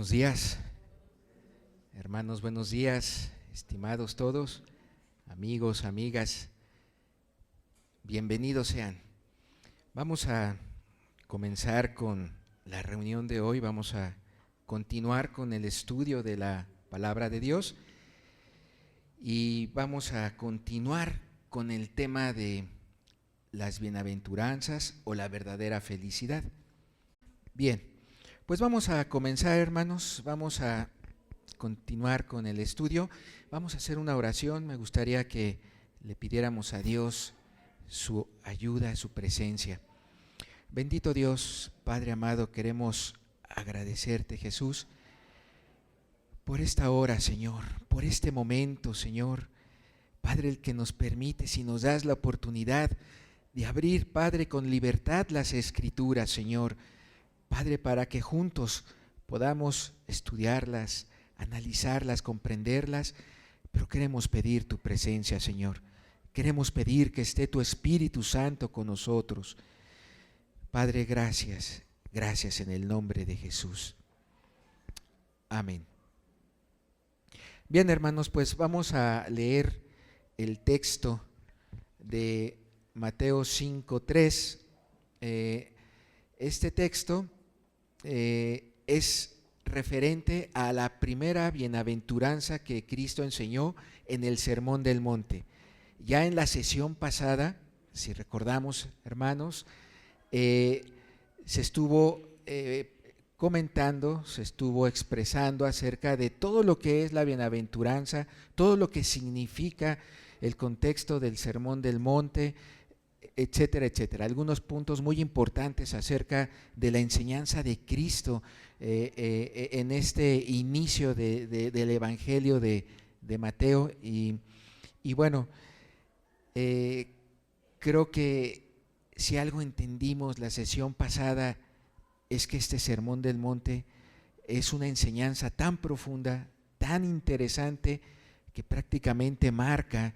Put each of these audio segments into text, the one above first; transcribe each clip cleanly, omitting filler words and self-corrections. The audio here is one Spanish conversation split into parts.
Buenos días, hermanos, buenos días, estimados todos, amigos, amigas, bienvenidos sean. Vamos a comenzar con la reunión de hoy, vamos a continuar con el estudio de la palabra de Dios y vamos a continuar con el tema de las bienaventuranzas o la verdadera felicidad. Bien. Pues vamos a comenzar, hermanos, vamos a continuar con el estudio, vamos a hacer una oración. Me gustaría que le pidiéramos a Dios su ayuda, su presencia. Bendito Dios, Padre amado, queremos agradecerte, Jesús, por esta hora, Señor, por este momento, Señor, Padre, el que nos permites y nos das la oportunidad de abrir, Padre, con libertad las Escrituras, Señor, Padre, para que juntos podamos estudiarlas, analizarlas, comprenderlas, pero queremos pedir tu presencia, Señor. Queremos pedir que esté tu Espíritu Santo con nosotros. Padre, gracias, gracias en el nombre de Jesús. Amén. Bien, hermanos, pues vamos a leer el texto de Mateo 5:3. Este texto es referente a la primera bienaventuranza que Cristo enseñó en el Sermón del Monte. Ya en la sesión pasada, si recordamos, hermanos, se estuvo comentando, se estuvo expresando acerca de todo lo que es la bienaventuranza, todo lo que significa el contexto del Sermón del Monte, etcétera, etcétera. Algunos puntos muy importantes acerca de la enseñanza de Cristo en este inicio del Evangelio de Mateo. Y bueno, creo que si algo entendimos la sesión pasada es que este Sermón del Monte es una enseñanza tan profunda, tan interesante, que prácticamente marca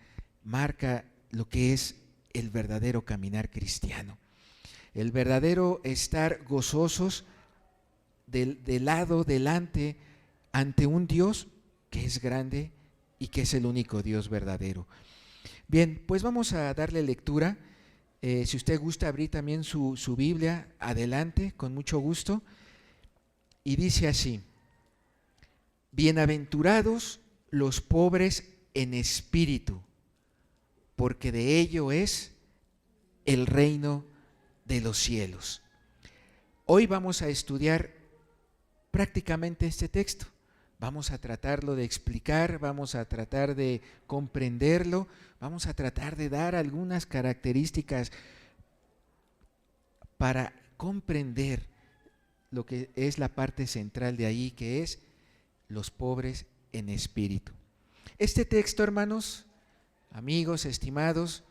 lo que es el verdadero caminar cristiano, el verdadero estar gozosos del lado delante ante un Dios que es grande y que es el único Dios verdadero. Bien, pues vamos a darle lectura. Si usted gusta abrir también su Biblia, adelante, con mucho gusto. Y dice así: bienaventurados los pobres en espíritu, porque de ello es el reino de los cielos. Hoy vamos a estudiar prácticamente este texto. Vamos a tratarlo de explicar, vamos a tratar de comprenderlo, vamos a tratar de dar algunas características para comprender lo que es la parte central de ahí, que es los pobres en espíritu. Este texto, hermanos, amigos, estimados,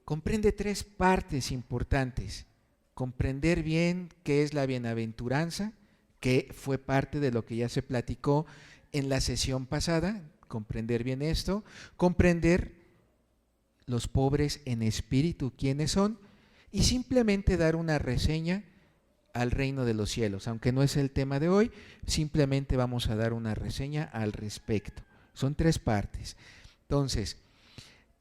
comprende tres partes importantes. Comprender bien qué es la bienaventuranza, que fue parte de lo que ya se platicó en la sesión pasada, comprender bien esto, comprender los pobres en espíritu, quiénes son, y simplemente dar una reseña al reino de los cielos. Aunque no es el tema de hoy, simplemente vamos a dar una reseña al respecto. Son tres partes. Entonces,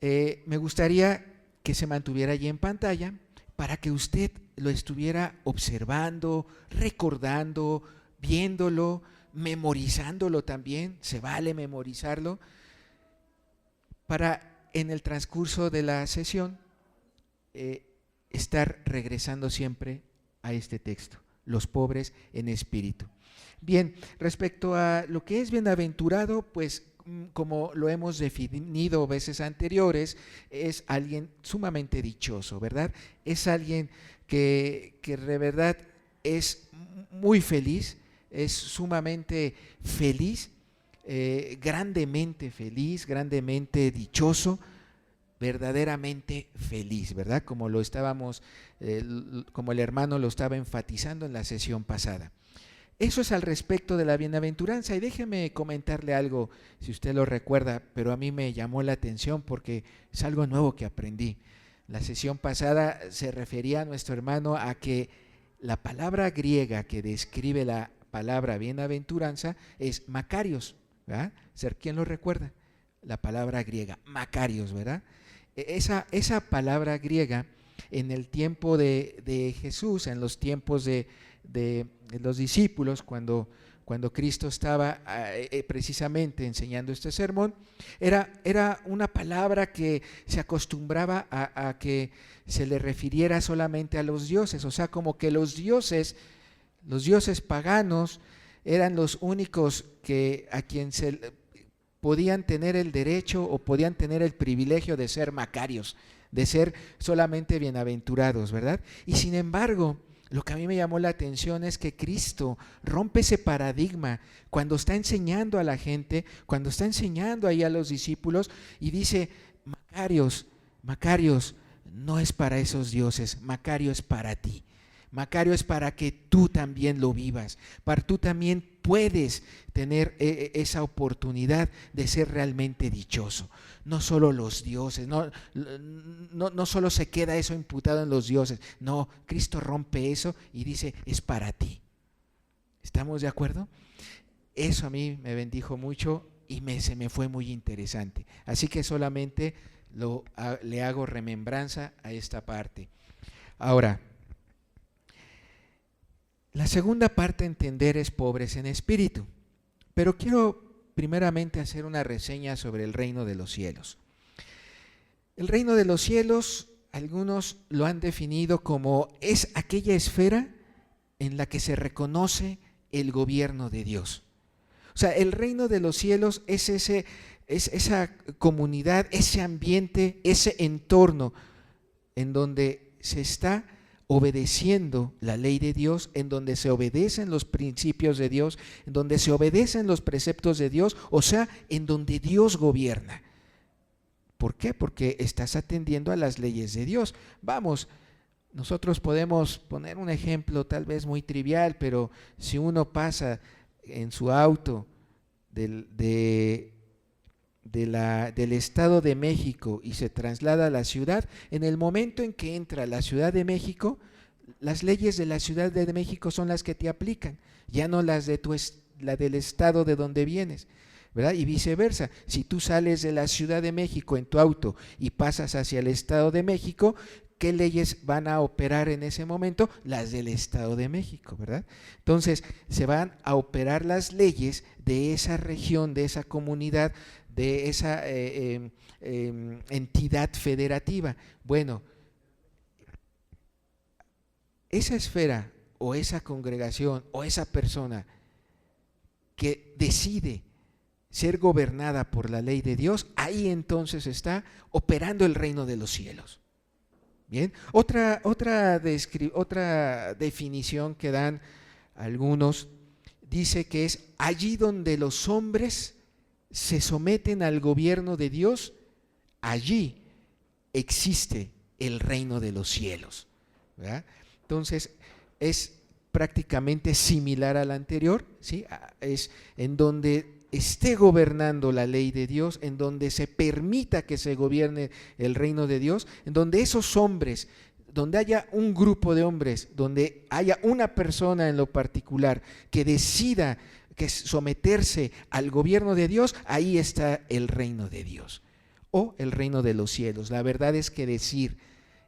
me gustaría que se mantuviera allí en pantalla para que usted lo estuviera observando, recordando, viéndolo, memorizándolo también. Se vale memorizarlo para en el transcurso de la sesión estar regresando siempre a este texto, los pobres en espíritu. Bien, respecto a lo que es bienaventurado, pues como lo hemos definido veces anteriores, es alguien sumamente dichoso, ¿verdad? Es alguien que de verdad es muy feliz, es sumamente feliz, grandemente dichoso, verdaderamente feliz, ¿verdad? Como lo estábamos, como el hermano lo estaba enfatizando en la sesión pasada. Eso es al respecto de la bienaventuranza, y déjeme comentarle algo, si usted lo recuerda, pero a mí me llamó la atención porque es algo nuevo que aprendí. La sesión pasada se refería a nuestro hermano a que la palabra griega que describe la palabra bienaventuranza es Macarios, ¿verdad? ¿Quién lo recuerda? La palabra griega, Macarios, ¿verdad? Esa palabra griega en el tiempo de Jesús, en los tiempos de los discípulos, cuando Cristo estaba precisamente enseñando este sermón, era una palabra que se acostumbraba a que se le refiriera solamente a los dioses, o sea, como que los dioses paganos eran los únicos a quien se podían tener el derecho o podían tener el privilegio de ser Macarios, de ser solamente bienaventurados, ¿verdad? Y sin embargo, lo que a mí me llamó la atención es que Cristo rompe ese paradigma cuando está enseñando a la gente, cuando está enseñando ahí a los discípulos y dice, Macarios, no es para esos dioses, Macario es para ti. Macario es para que tú también lo vivas, para tú también puedes tener esa oportunidad de ser realmente dichoso. No solo los dioses, no solo se queda eso imputado en los dioses, no, Cristo rompe eso y dice, es para ti. ¿Estamos de acuerdo? Eso a mí me bendijo mucho y se me fue muy interesante. Así que solamente le hago remembranza a esta parte. Ahora, la segunda parte a entender es pobres en espíritu, pero quiero primeramente hacer una reseña sobre el reino de los cielos. El reino de los cielos, algunos lo han definido como es aquella esfera en la que se reconoce el gobierno de Dios. O sea, el reino de los cielos es esa comunidad, ese ambiente, ese entorno en donde se está obedeciendo la ley de Dios, en donde se obedecen los principios de Dios, en donde se obedecen los preceptos de Dios, o sea, en donde Dios gobierna. ¿Por qué? Porque estás atendiendo a las leyes de Dios. Vamos, nosotros podemos poner un ejemplo tal vez muy trivial, pero si uno pasa en su auto del Estado de México y se traslada a la ciudad, en el momento en que entra a la Ciudad de México, las leyes de la Ciudad de México son las que te aplican, ya no las la del estado de donde vienes, ¿verdad? Y viceversa, si tú sales de la Ciudad de México en tu auto y pasas hacia el Estado de México, ¿qué leyes van a operar en ese momento? Las del Estado de México, ¿verdad? Entonces, se van a operar las leyes de esa región, de esa comunidad, de esa entidad federativa. Bueno, esa esfera o esa congregación o esa persona que decide ser gobernada por la ley de Dios, ahí entonces está operando el reino de los cielos. Bien, otra definición que dan algunos dice que es allí donde los hombres se someten al gobierno de Dios, allí existe el reino de los cielos, ¿verdad? Entonces es prácticamente similar al anterior, ¿sí? Es en donde esté gobernando la ley de Dios, en donde se permita que se gobierne el reino de Dios, en donde esos hombres, donde haya un grupo de hombres, donde haya una persona en lo particular que decida que someterse al gobierno de Dios, ahí está el reino de Dios o el reino de los cielos. La verdad es que decir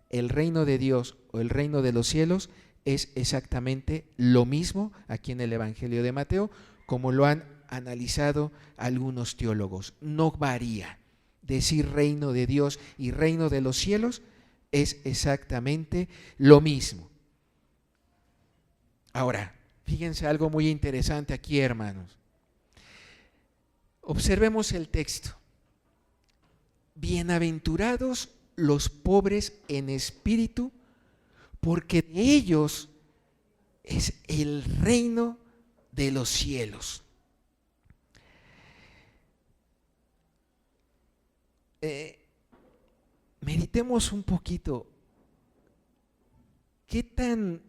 el reino de Dios o el reino de los cielos es exactamente lo mismo aquí en el Evangelio de Mateo, como lo han analizado algunos teólogos. No varía. Decir reino de Dios y reino de los cielos es exactamente lo mismo. Ahora, fíjense algo muy interesante aquí, hermanos. Observemos el texto. Bienaventurados los pobres en espíritu, porque de ellos es el reino de los cielos. Meditemos un poquito. ¿Qué tan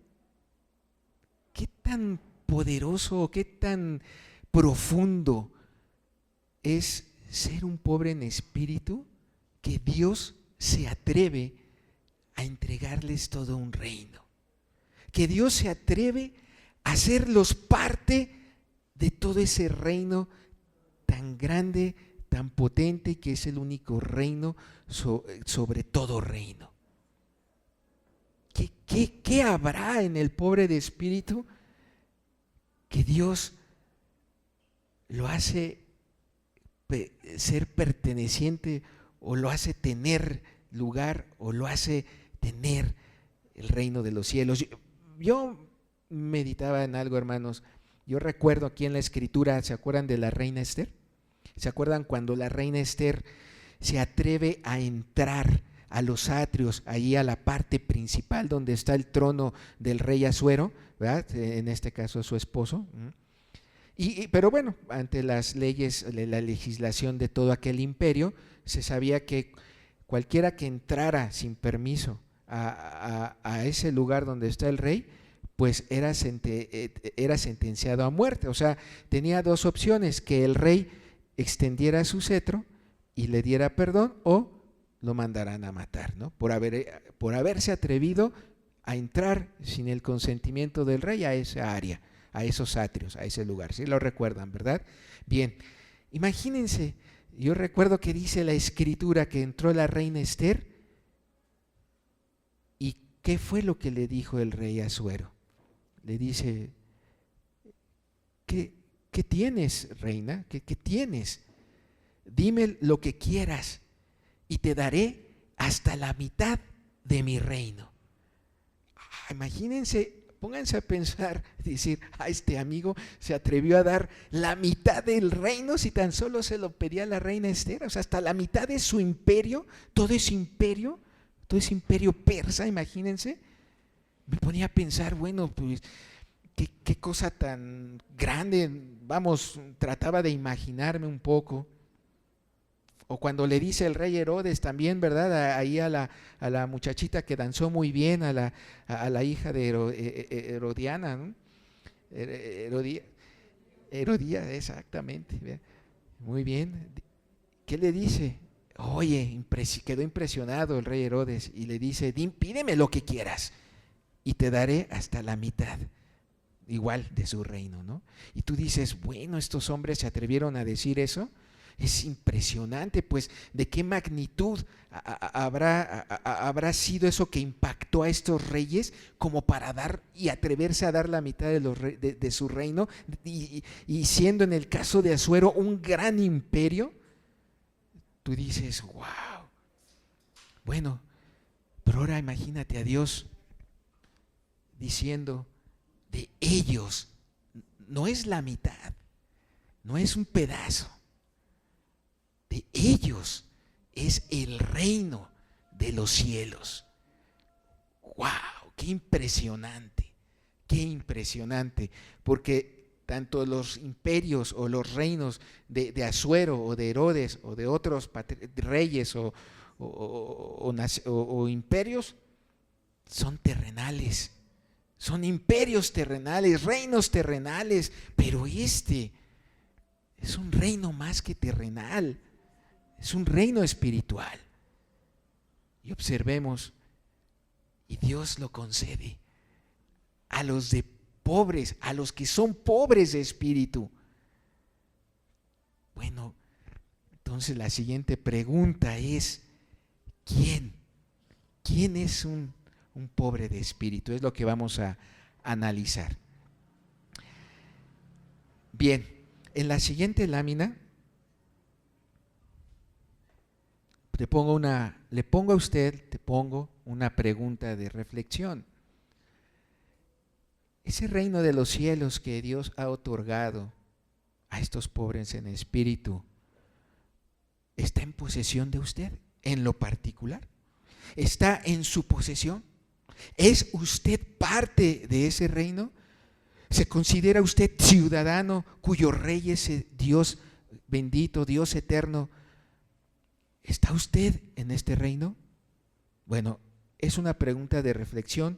poderoso, qué tan profundo es ser un pobre en espíritu, que Dios se atreve a entregarles todo un reino? Que Dios se atreve hacerlos parte de todo ese reino tan grande, tan potente, que es el único reino sobre todo reino. ¿Qué habrá en el pobre de espíritu que Dios lo hace ser perteneciente, o lo hace tener lugar, o lo hace tener el reino de los cielos? Yo meditaba en algo, hermanos. Yo recuerdo aquí en la escritura, ¿se acuerdan de la reina Esther? ¿Se acuerdan cuando la reina Esther se atreve a entrar a los atrios, ahí a la parte principal donde está el trono del rey Asuero, ¿verdad? En este caso su esposo? Pero bueno, ante las leyes, la legislación de todo aquel imperio, se sabía que cualquiera que entrara sin permiso a ese lugar donde está el rey, pues era sentenciado a muerte. O sea, tenía dos opciones: que el rey extendiera su cetro y le diera perdón, o lo mandarán a matar, ¿no? Por haberse atrevido a entrar sin el consentimiento del rey a esa área, a esos atrios, a ese lugar. ¿Sí lo recuerdan, verdad? Bien, imagínense, yo recuerdo que dice la escritura que entró la reina Esther, y ¿qué fue lo que le dijo el rey Asuero? Le dice: ¿Qué tienes, reina? ¿Qué tienes? Dime lo que quieras y te daré hasta la mitad de mi reino. Imagínense, pónganse a pensar, decir: este amigo se atrevió a dar la mitad del reino si tan solo se lo pedía a la reina Esther. O sea, hasta la mitad de su imperio, todo ese imperio persa, imagínense. Me ponía a pensar, bueno, pues qué cosa tan grande. Vamos, trataba de imaginarme un poco. O cuando le dice el rey Herodes también, ¿verdad? Ahí a la muchachita que danzó muy bien, a la hija de Herodiana, ¿no? Herodía, exactamente. Muy bien. ¿Qué le dice? Oye, quedó impresionado el rey Herodes y le dice: pídeme lo que quieras y te daré hasta la mitad, igual, de su reino, ¿no? Y tú dices: bueno, estos hombres se atrevieron a decir eso. Es impresionante, pues, de qué magnitud habrá sido eso que impactó a estos reyes como para dar y atreverse a dar la mitad de su reino, y siendo en el caso de Asuero un gran imperio. Tú dices: wow. Bueno, pero ahora imagínate a Dios diciendo: de ellos no es la mitad, no es un pedazo, de ellos es el reino de los cielos. ¡Wow! ¡Qué impresionante! ¡Qué impresionante! Porque tanto los imperios o los reinos de Asuero o de Herodes o de otros reyes o imperios son terrenales, son imperios terrenales, reinos terrenales, pero este es un reino más que terrenal. Es un reino espiritual. Y observemos, y Dios lo concede a los de pobres, a los que son pobres de espíritu. Bueno, entonces la siguiente pregunta es: ¿quién es un pobre de espíritu? Es lo que vamos a analizar. Bien, en la siguiente lámina te pongo una pregunta de reflexión. Ese reino de los cielos que Dios ha otorgado a estos pobres en espíritu, ¿está en posesión de usted en lo particular? ¿Está en su posesión? ¿Es usted parte de ese reino? ¿Se considera usted ciudadano cuyo rey es Dios bendito, Dios eterno? ¿Está usted en este reino? Bueno, es una pregunta de reflexión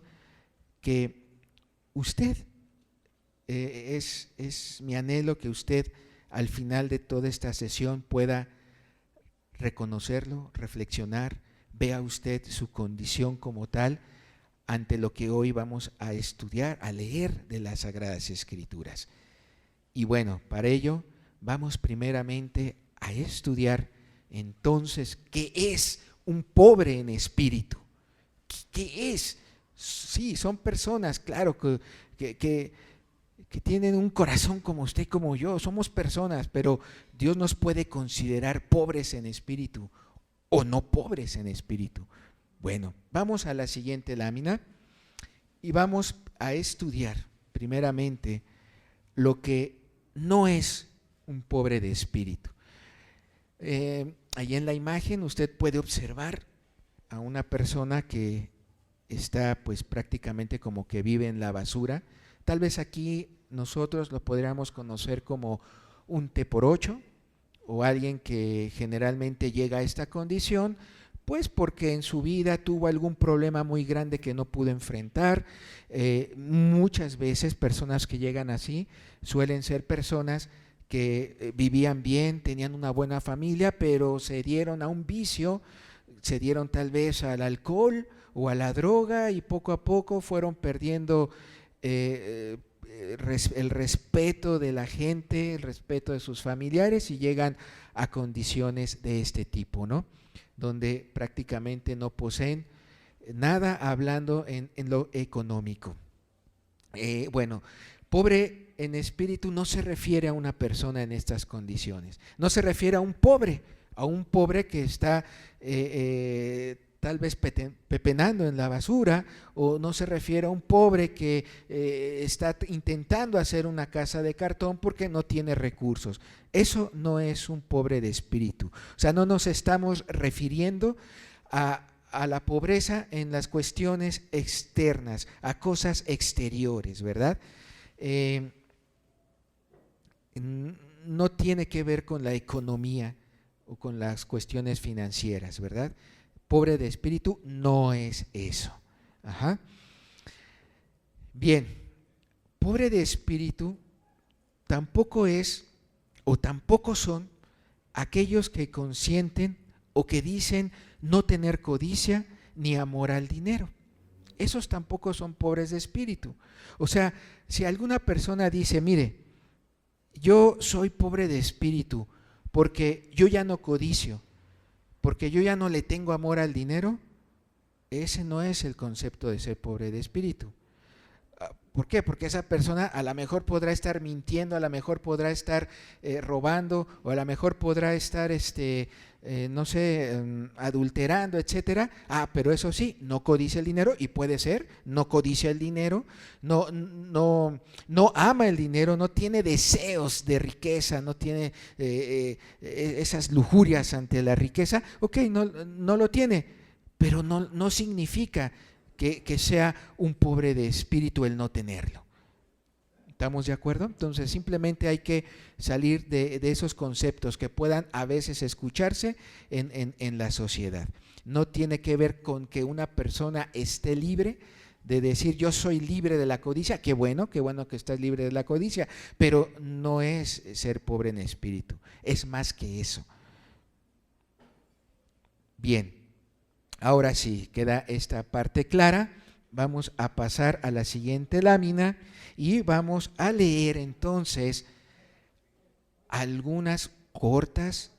que usted, es mi anhelo que usted al final de toda esta sesión pueda reconocerlo, reflexionar, vea usted su condición como tal, ante lo que hoy vamos a estudiar, a leer de las Sagradas Escrituras. Y bueno, para ello vamos primeramente a estudiar entonces qué es un pobre en espíritu. ¿Qué es? Sí, son personas, claro, que tienen un corazón como usted y como yo, somos personas, pero Dios nos puede considerar pobres en espíritu o no pobres en espíritu. Bueno, vamos a la siguiente lámina y vamos a estudiar primeramente lo que no es un pobre de espíritu. Ahí en la imagen usted puede observar a una persona que está pues prácticamente como que vive en la basura. Tal vez aquí nosotros lo podríamos conocer como un T por 8 o alguien que generalmente llega a esta condición pues porque en su vida tuvo algún problema muy grande que no pudo enfrentar. Muchas veces personas que llegan así suelen ser personas que vivían bien, tenían una buena familia, pero se dieron a un vicio, se dieron tal vez al alcohol o a la droga y poco a poco fueron perdiendo el respeto de la gente, el respeto de sus familiares y llegan a condiciones de este tipo, ¿no? Donde prácticamente no poseen nada hablando en lo económico. Bueno, pobre en espíritu no se refiere a una persona en estas condiciones, no se refiere a un pobre que está tal vez pepenando en la basura, o no se refiere a un pobre que está intentando hacer una casa de cartón porque no tiene recursos. Eso no es un pobre de espíritu. O sea, no nos estamos refiriendo a la pobreza en las cuestiones externas, a cosas exteriores, ¿verdad? No tiene que ver con la economía o con las cuestiones financieras, ¿verdad? Pobre de espíritu no es eso. Ajá. Bien, pobre de espíritu tampoco es o tampoco son aquellos que consienten o que dicen no tener codicia ni amor al dinero. Esos tampoco son pobres de espíritu. O sea, si alguna persona dice, mire, yo soy pobre de espíritu porque yo ya no codicio, porque yo ya no le tengo amor al dinero, ese no es el concepto de ser pobre de espíritu. ¿Por qué? Porque esa persona a lo mejor podrá estar mintiendo, a lo mejor podrá estar robando, o a lo mejor podrá estar, no sé, adulterando, etcétera. Pero eso sí, no codicia el dinero, y puede ser, no codicia el dinero, no ama el dinero, no tiene deseos de riqueza, no tiene esas lujurias ante la riqueza. Ok, no lo tiene, pero no significa que sea un pobre de espíritu el no tenerlo. ¿Estamos de acuerdo? Entonces simplemente hay que salir de esos conceptos que puedan a veces escucharse en la sociedad. No tiene que ver con que una persona esté libre de decir yo soy libre de la codicia. Qué bueno que estás libre de la codicia, pero no es ser pobre en espíritu, es más que eso. Bien. Ahora sí, queda esta parte clara. Vamos a pasar a la siguiente lámina y vamos a leer entonces algunos cortos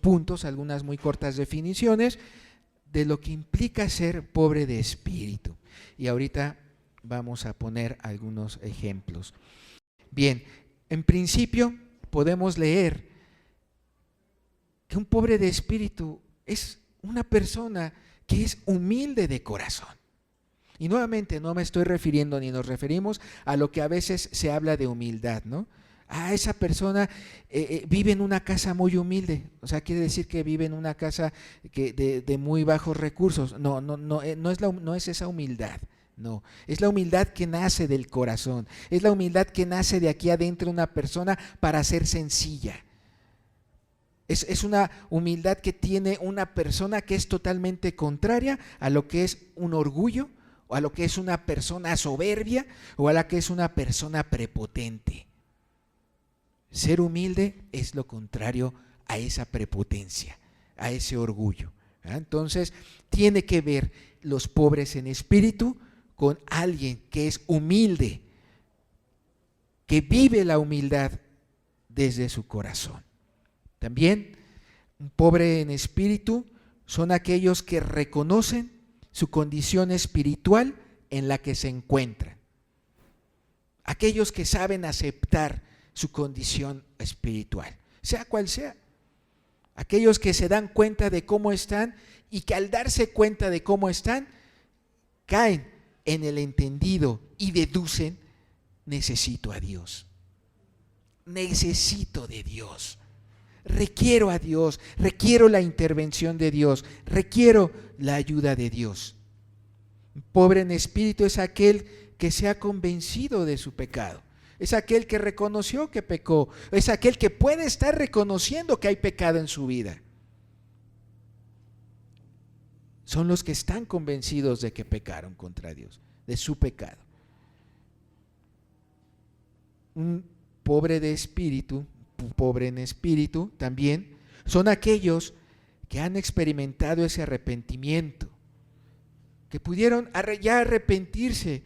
puntos, algunas muy cortas definiciones de lo que implica ser pobre de espíritu. Y ahorita vamos a poner algunos ejemplos. Bien, en principio podemos leer que un pobre de espíritu es una persona que es humilde de corazón. Y nuevamente no me estoy refiriendo ni nos referimos a lo que a veces se habla de humildad, ¿no? Esa persona vive en una casa muy humilde, o sea, quiere decir que vive en una casa de muy bajos recursos. No es esa humildad. No, es la humildad que nace del corazón, es la humildad que nace de aquí adentro de una persona para ser sencilla. Es una humildad que tiene una persona que es totalmente contraria a lo que es un orgullo, o a lo que es una persona soberbia, o a la que es una persona prepotente. Ser humilde es lo contrario a esa prepotencia, a ese orgullo, Entonces, tiene que ver los pobres en espíritu con alguien que es humilde, que vive la humildad desde su corazón. También, un pobre en espíritu son aquellos que reconocen su condición espiritual en la que se encuentran. Aquellos que saben aceptar su condición espiritual, sea cual sea. Aquellos que se dan cuenta de cómo están y que al darse cuenta de cómo están, caen en el entendido y deducen: necesito a Dios, necesito de Dios, requiero a Dios, requiero la intervención de Dios, requiero la ayuda de Dios. Un pobre en espíritu es aquel que se ha convencido de su pecado, es aquel que reconoció que pecó, es aquel que puede estar reconociendo que hay pecado en su vida. Son los que están convencidos de que pecaron contra Dios, de su pecado. Un pobre de espíritu, pobre en espíritu también, son aquellos que han experimentado ese arrepentimiento, que pudieron ya arrepentirse,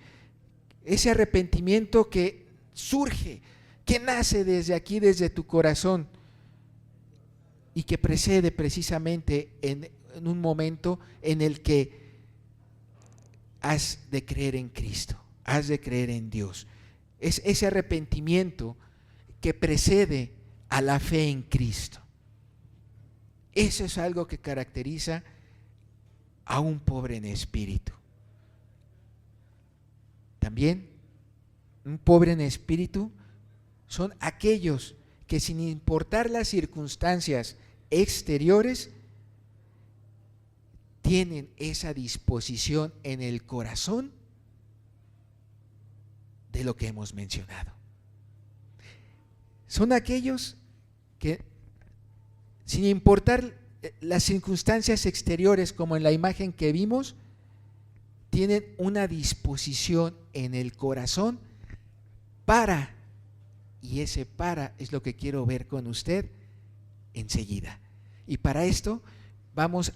ese arrepentimiento que surge, que nace desde aquí, desde tu corazón, y que precede precisamente en un momento en el que has de creer en Cristo, has de creer en Dios. Es ese arrepentimiento que precede a la fe en Cristo. Eso es algo que caracteriza a un pobre en espíritu. También, un pobre en espíritu son aquellos que, sin importar las circunstancias exteriores, tienen esa disposición en el corazón de lo que hemos mencionado. Son aquellos que, sin importar las circunstancias exteriores, como en la imagen que vimos, tienen una disposición en el corazón para, y ese para es lo que quiero ver con usted enseguida. Y para esto vamos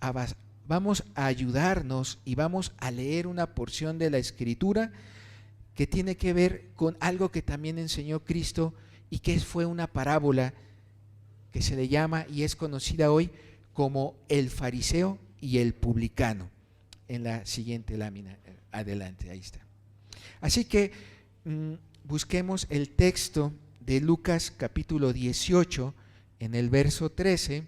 a ayudarnos y vamos a leer una porción de la Escritura que tiene que ver con algo que también enseñó Cristo y que fue una parábola que se le llama y es conocida hoy como el fariseo y el publicano. En la siguiente lámina, adelante, ahí está. Así que busquemos el texto de Lucas capítulo 18 en el verso 13.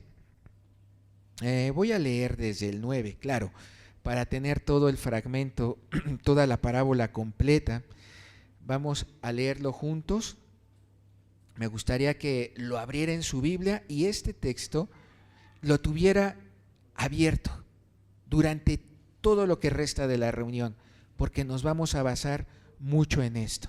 Voy a leer desde el 9, claro, para tener todo el fragmento, toda la parábola completa. Vamos a leerlo juntos. Me gustaría que lo abriera en su Biblia y este texto lo tuviera abierto durante todo lo que resta de la reunión, porque nos vamos a basar mucho en esto.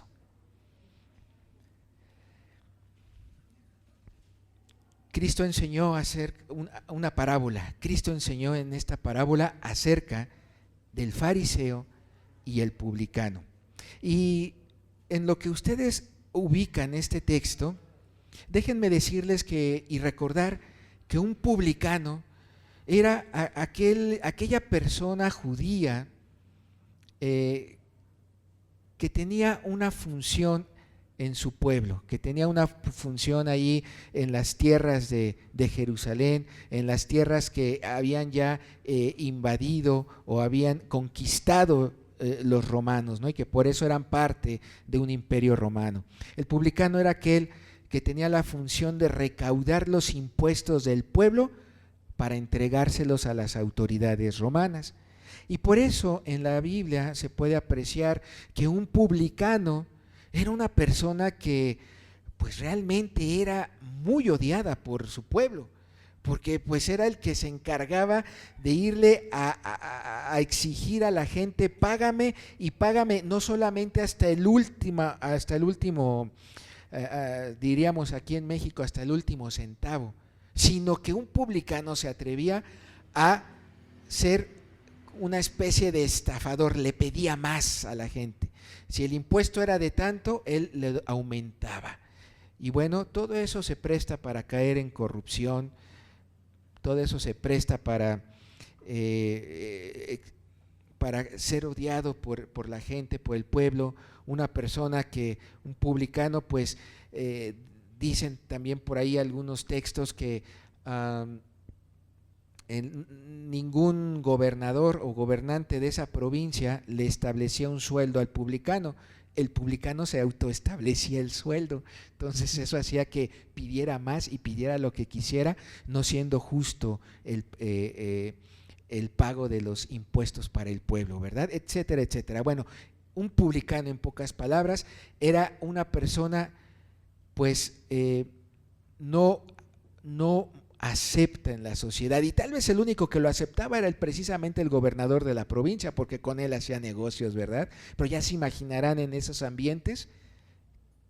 Cristo enseñó a hacer una parábola. Cristo enseñó en esta parábola acerca del fariseo y el publicano. Y en lo que ustedes ubican este texto, déjenme decirles y recordar que un publicano era aquella persona judía que tenía una función en su pueblo, que tenía una función ahí en las tierras de Jerusalén, en las tierras que habían ya invadido o habían conquistado los romanos, ¿no? Y que por eso eran parte de un imperio romano. El publicano era aquel que tenía la función de recaudar los impuestos del pueblo para entregárselos a las autoridades romanas. Y por eso en la Biblia se puede apreciar que un publicano era una persona que pues realmente era muy odiada por su pueblo, porque pues era el que se encargaba de irle a exigir a la gente: págame y págame, no solamente hasta el último, diríamos aquí en México, hasta el último centavo, sino que un publicano se atrevía a ser una especie de estafador, le pedía más a la gente. Si el impuesto era de tanto, él le aumentaba. Y bueno, todo eso se presta para caer en corrupción, todo eso se presta para ser odiado por la gente, por el pueblo. Una persona un publicano, pues dicen también por ahí algunos textos que ningún gobernador o gobernante de esa provincia le establecía un sueldo al publicano. El publicano se autoestablecía el sueldo, entonces eso hacía que pidiera más y pidiera lo que quisiera, no siendo justo el pago de los impuestos para el pueblo, ¿verdad? Etcétera, etcétera. Bueno, un publicano, en pocas palabras, era una persona pues no acepta en la sociedad, y tal vez el único que lo aceptaba era precisamente el gobernador de la provincia, porque con él hacía negocios, ¿verdad? Pero ya se imaginarán en esos ambientes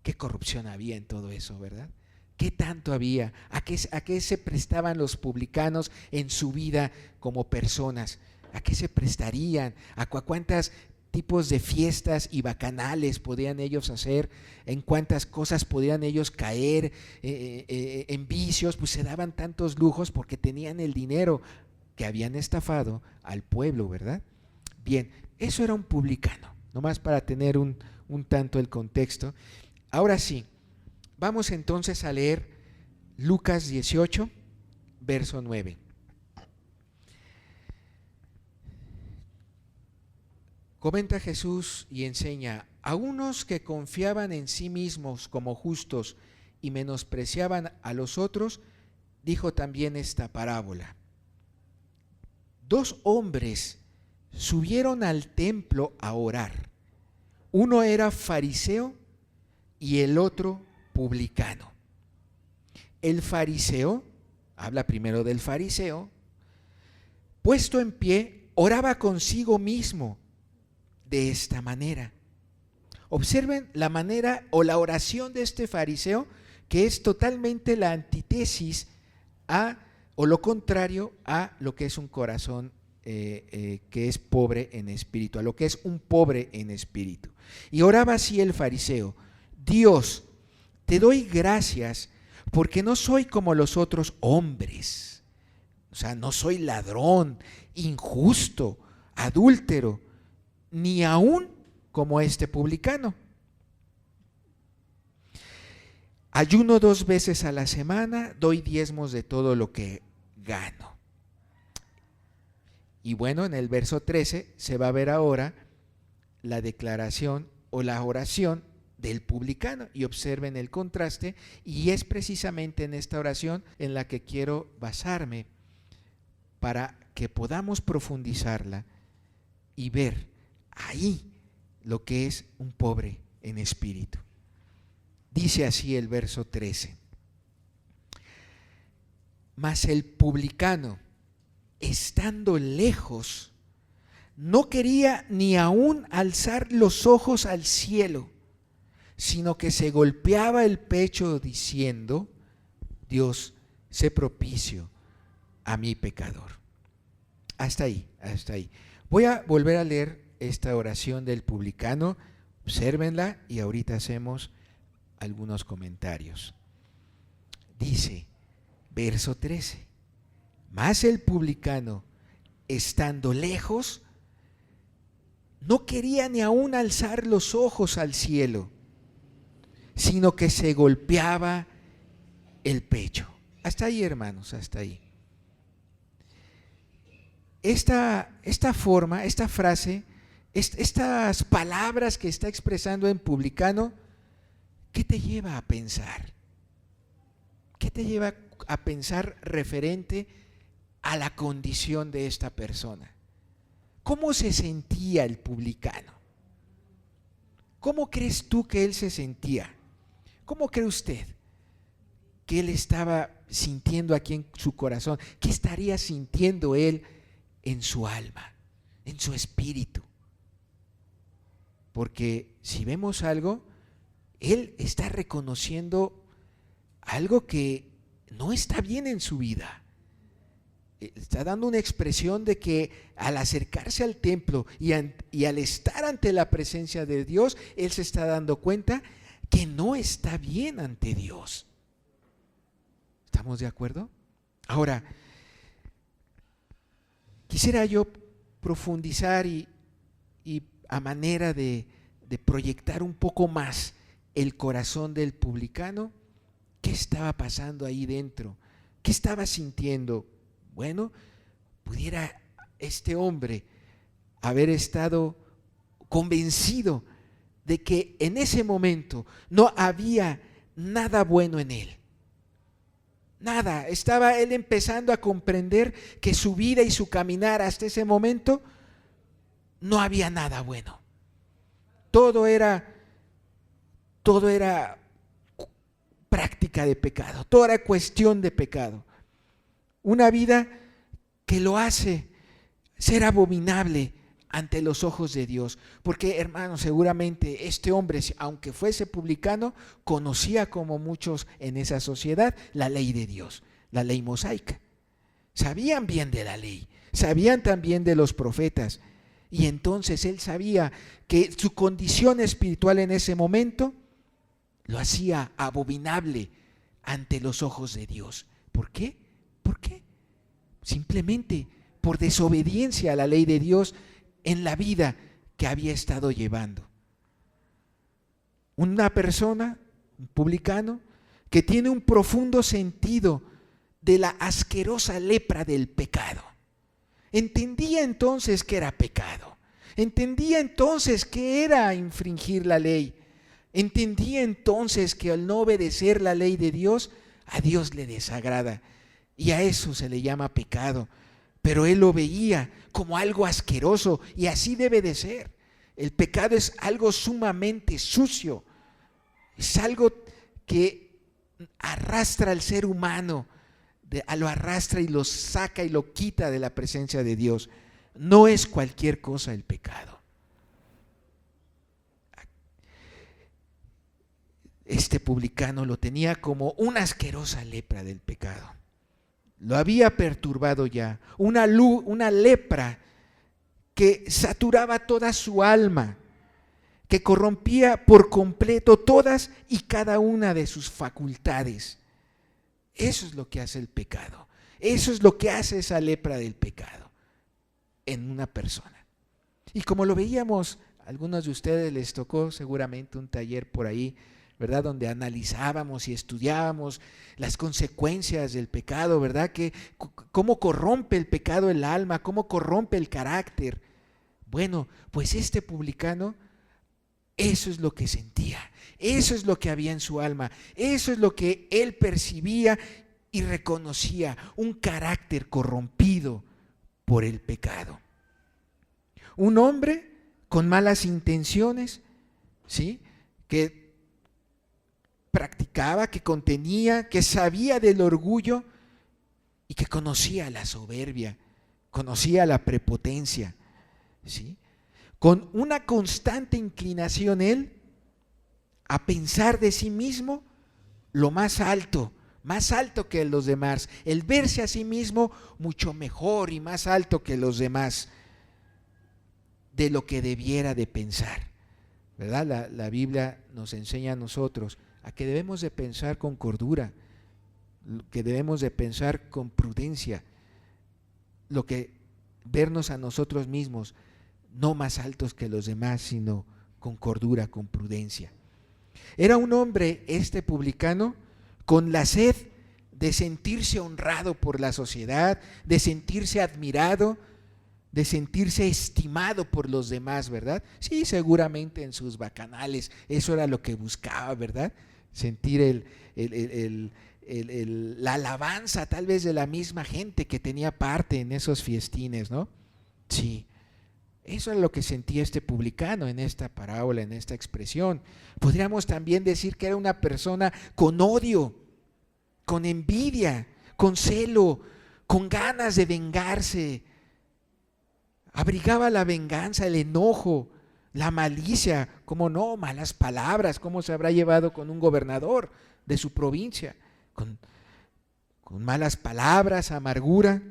qué corrupción había en todo eso, ¿verdad? ¿Qué tanto había? ¿A qué se prestaban los publicanos en su vida como personas? ¿A qué se prestarían? ¿A cuántas tipos de fiestas y bacanales podían ellos hacer? ¿En cuántas cosas podían ellos caer? En vicios, pues se daban tantos lujos porque tenían el dinero que habían estafado al pueblo, ¿verdad? Bien, eso era un publicano, nomás para tener un tanto el contexto. Ahora sí, vamos entonces a leer Lucas 18, verso 9. Comenta Jesús y enseña: a unos que confiaban en sí mismos como justos y menospreciaban a los otros, dijo también esta parábola. 2 hombres subieron al templo a orar. Uno era fariseo y el otro publicano. El fariseo, habla primero del fariseo, puesto en pie, oraba consigo mismo de esta manera. Observen la manera o la oración de este fariseo, que es totalmente la antítesis o lo contrario a lo que es un corazón que es pobre en espíritu, a lo que es un pobre en espíritu. Y oraba así el fariseo: Dios, te doy gracias porque no soy como los otros hombres, o sea, no soy ladrón, injusto, adúltero, ni aún como este publicano. Ayuno 2 veces a la semana, doy diezmos de todo lo que gano. Y bueno, en el verso 13 se va a ver ahora la declaración o la oración del publicano, y observen el contraste, y es precisamente en esta oración en la que quiero basarme para que podamos profundizarla y ver ahí lo que es un pobre en espíritu. Dice así el verso 13: mas el publicano, estando lejos, no quería ni aún alzar los ojos al cielo, sino que se golpeaba el pecho diciendo: Dios, sé propicio a mi pecador. Hasta ahí, hasta ahí. Voy a volver a leer esta oración del publicano, obsérvenla y ahorita hacemos algunos comentarios. Dice, verso 13: mas el publicano, estando lejos, no quería ni aún alzar los ojos al cielo, sino que se golpeaba el pecho. Hasta ahí, hermanos, hasta ahí. Esta forma, esta frase, estas palabras que está expresando en publicano, ¿qué te lleva a pensar? ¿Qué te lleva a pensar referente a la condición de esta persona? ¿Cómo se sentía el publicano? ¿Cómo crees tú que él se sentía? ¿Cómo cree usted que él estaba sintiendo aquí en su corazón? ¿Qué estaría sintiendo él en su alma, en su espíritu? Porque si vemos algo, él está reconociendo algo que no está bien en su vida. Está dando una expresión de que al acercarse al templo y al estar ante la presencia de Dios, él se está dando cuenta que no está bien ante Dios. ¿Estamos de acuerdo? Ahora, Quisiera yo profundizar y a manera de proyectar un poco más el corazón del publicano. ¿Qué estaba pasando ahí dentro? ¿Qué estaba sintiendo? Bueno, pudiera este hombre haber estado convencido de que en ese momento no había nada bueno en él. Nada, estaba él empezando a comprender que su vida y su caminar hasta ese momento no había nada bueno. Todo era práctica de pecado, todo era cuestión de pecado. Una vida que lo hace ser abominable ante los ojos de Dios. Porque, hermanos, seguramente este hombre, aunque fuese publicano, conocía, como muchos en esa sociedad, la ley de Dios, la ley mosaica. Sabían bien de la ley, sabían también de los profetas. Y entonces él sabía que su condición espiritual en ese momento lo hacía abominable ante los ojos de Dios. ¿Por qué? ¿Por qué? Simplemente por desobediencia a la ley de Dios en la vida que había estado llevando. Una persona, un publicano, que tiene un profundo sentido de la asquerosa lepra del pecado. Entendía entonces que era pecado. Entendía entonces que era infringir la ley. Entendía entonces que al no obedecer la ley de Dios, a Dios le desagrada. Y a eso se le llama pecado. Pero él lo veía como algo asqueroso, y así debe de ser. El pecado es algo sumamente sucio. Es algo que arrastra al ser humano, lo arrastra y lo saca y lo quita de la presencia de Dios. No es cualquier cosa el pecado. Este publicano lo tenía como una asquerosa lepra del pecado. Lo había perturbado ya, una lepra que saturaba toda su alma, que corrompía por completo todas y cada una de sus facultades. Eso es lo que hace el pecado. Eso es lo que hace esa lepra del pecado en una persona. Y como lo veíamos, a algunos de ustedes les tocó seguramente un taller por ahí, ¿verdad? Donde analizábamos y estudiábamos las consecuencias del pecado, ¿verdad? Que cómo corrompe el pecado el alma, cómo corrompe el carácter. Bueno, pues este publicano, eso es lo que sentía, eso es lo que había en su alma, eso es lo que él percibía y reconocía, un carácter corrompido por el pecado. Un hombre con malas intenciones, ¿sí? Que practicaba, que contenía, que sabía del orgullo y que conocía la soberbia, conocía la prepotencia, ¿sí? Con una constante inclinación él a pensar de sí mismo lo más alto que los demás, el verse a sí mismo mucho mejor y más alto que los demás de lo que debiera de pensar, ¿verdad? La Biblia nos enseña a nosotros a que debemos de pensar con cordura, que debemos de pensar con prudencia, lo que vernos a nosotros mismos no más altos que los demás, sino con cordura, con prudencia. Era un hombre, este publicano, con la sed de sentirse honrado por la sociedad, de sentirse admirado, de sentirse estimado por los demás, ¿verdad? Sí, seguramente en sus bacanales eso era lo que buscaba, ¿verdad? Sentir la alabanza tal vez de la misma gente que tenía parte en esos fiestines, ¿no? Sí, eso es lo que sentía este publicano en esta parábola, en esta expresión. Podríamos también decir que era una persona con odio, con envidia, con celo, con ganas de vengarse. Abrigaba la venganza, el enojo, la malicia, cómo no, malas palabras, cómo se habrá llevado con un gobernador de su provincia, con malas palabras, amargura.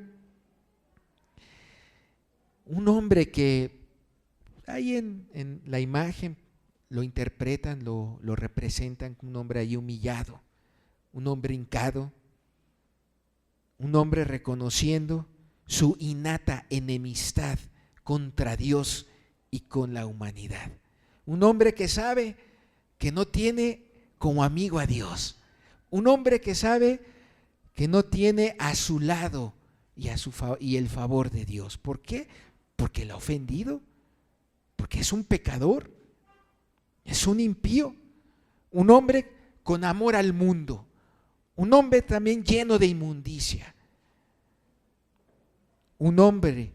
Un hombre que ahí en la imagen lo interpretan, lo representan como un hombre ahí humillado, un hombre hincado, un hombre reconociendo su innata enemistad contra Dios y con la humanidad. Un hombre que sabe que no tiene como amigo a Dios. Un hombre que sabe que no tiene a su lado y el favor de Dios. ¿Por qué? Porque lo ha ofendido. Porque es un pecador. Es un impío. Un hombre con amor al mundo. Un hombre también lleno de inmundicia. Un hombre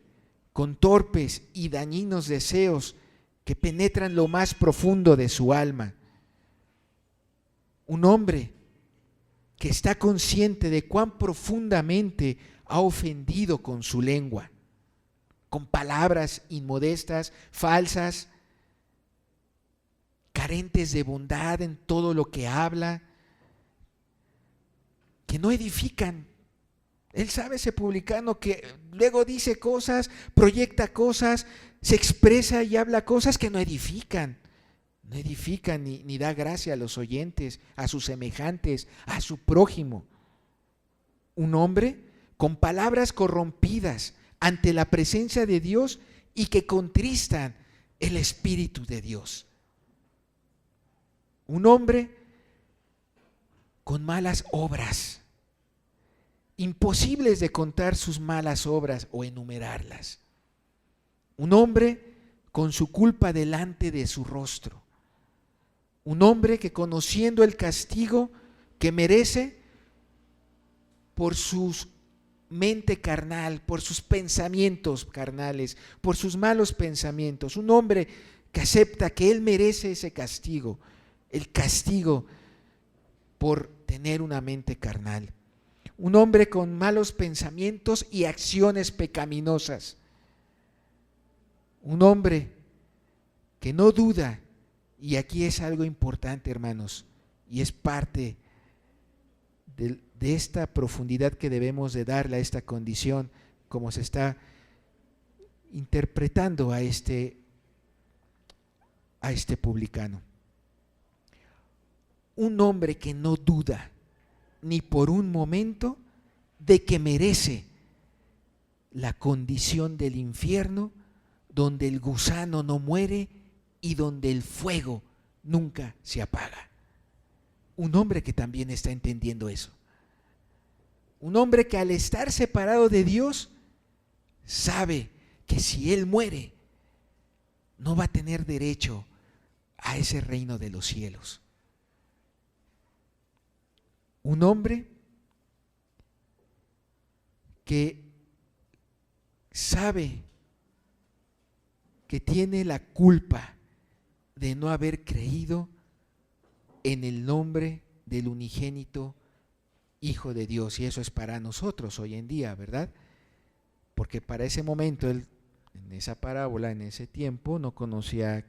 con torpes y dañinos deseos que penetran lo más profundo de su alma. Un hombre que está consciente de cuán profundamente ha ofendido con su lengua, con palabras inmodestas, falsas, carentes de bondad en todo lo que habla, que no edifican. Él sabe, ese publicano, que luego dice cosas, proyecta cosas, se expresa y habla cosas que no edifican. No edifica ni da gracia a los oyentes, a sus semejantes, a su prójimo. Un hombre con palabras corrompidas ante la presencia de Dios y que contristan el Espíritu de Dios. Un hombre con malas obras, imposibles de contar sus malas obras o enumerarlas. Un hombre con su culpa delante de su rostro. Un hombre que, conociendo el castigo que merece por su mente carnal, por sus pensamientos carnales, por sus malos pensamientos, un hombre que acepta que él merece ese castigo, el castigo por tener una mente carnal. Un hombre con malos pensamientos y acciones pecaminosas. Un hombre que no duda. Y aquí es algo importante, hermanos, y es parte de esta profundidad que debemos de darle a esta condición, como se está interpretando a este publicano. Un hombre que no duda ni por un momento de que merece la condición del infierno, donde el gusano no muere y donde el fuego nunca se apaga. Un hombre que también está entendiendo eso. Un hombre que, al estar separado de Dios, sabe que si él muere, no va a tener derecho a ese reino de los cielos. Un hombre que sabe que tiene la culpa de no haber creído en el nombre del unigénito Hijo de Dios. Y eso es para nosotros hoy en día, ¿verdad? Porque para ese momento, él, en esa parábola, en ese tiempo, no conocía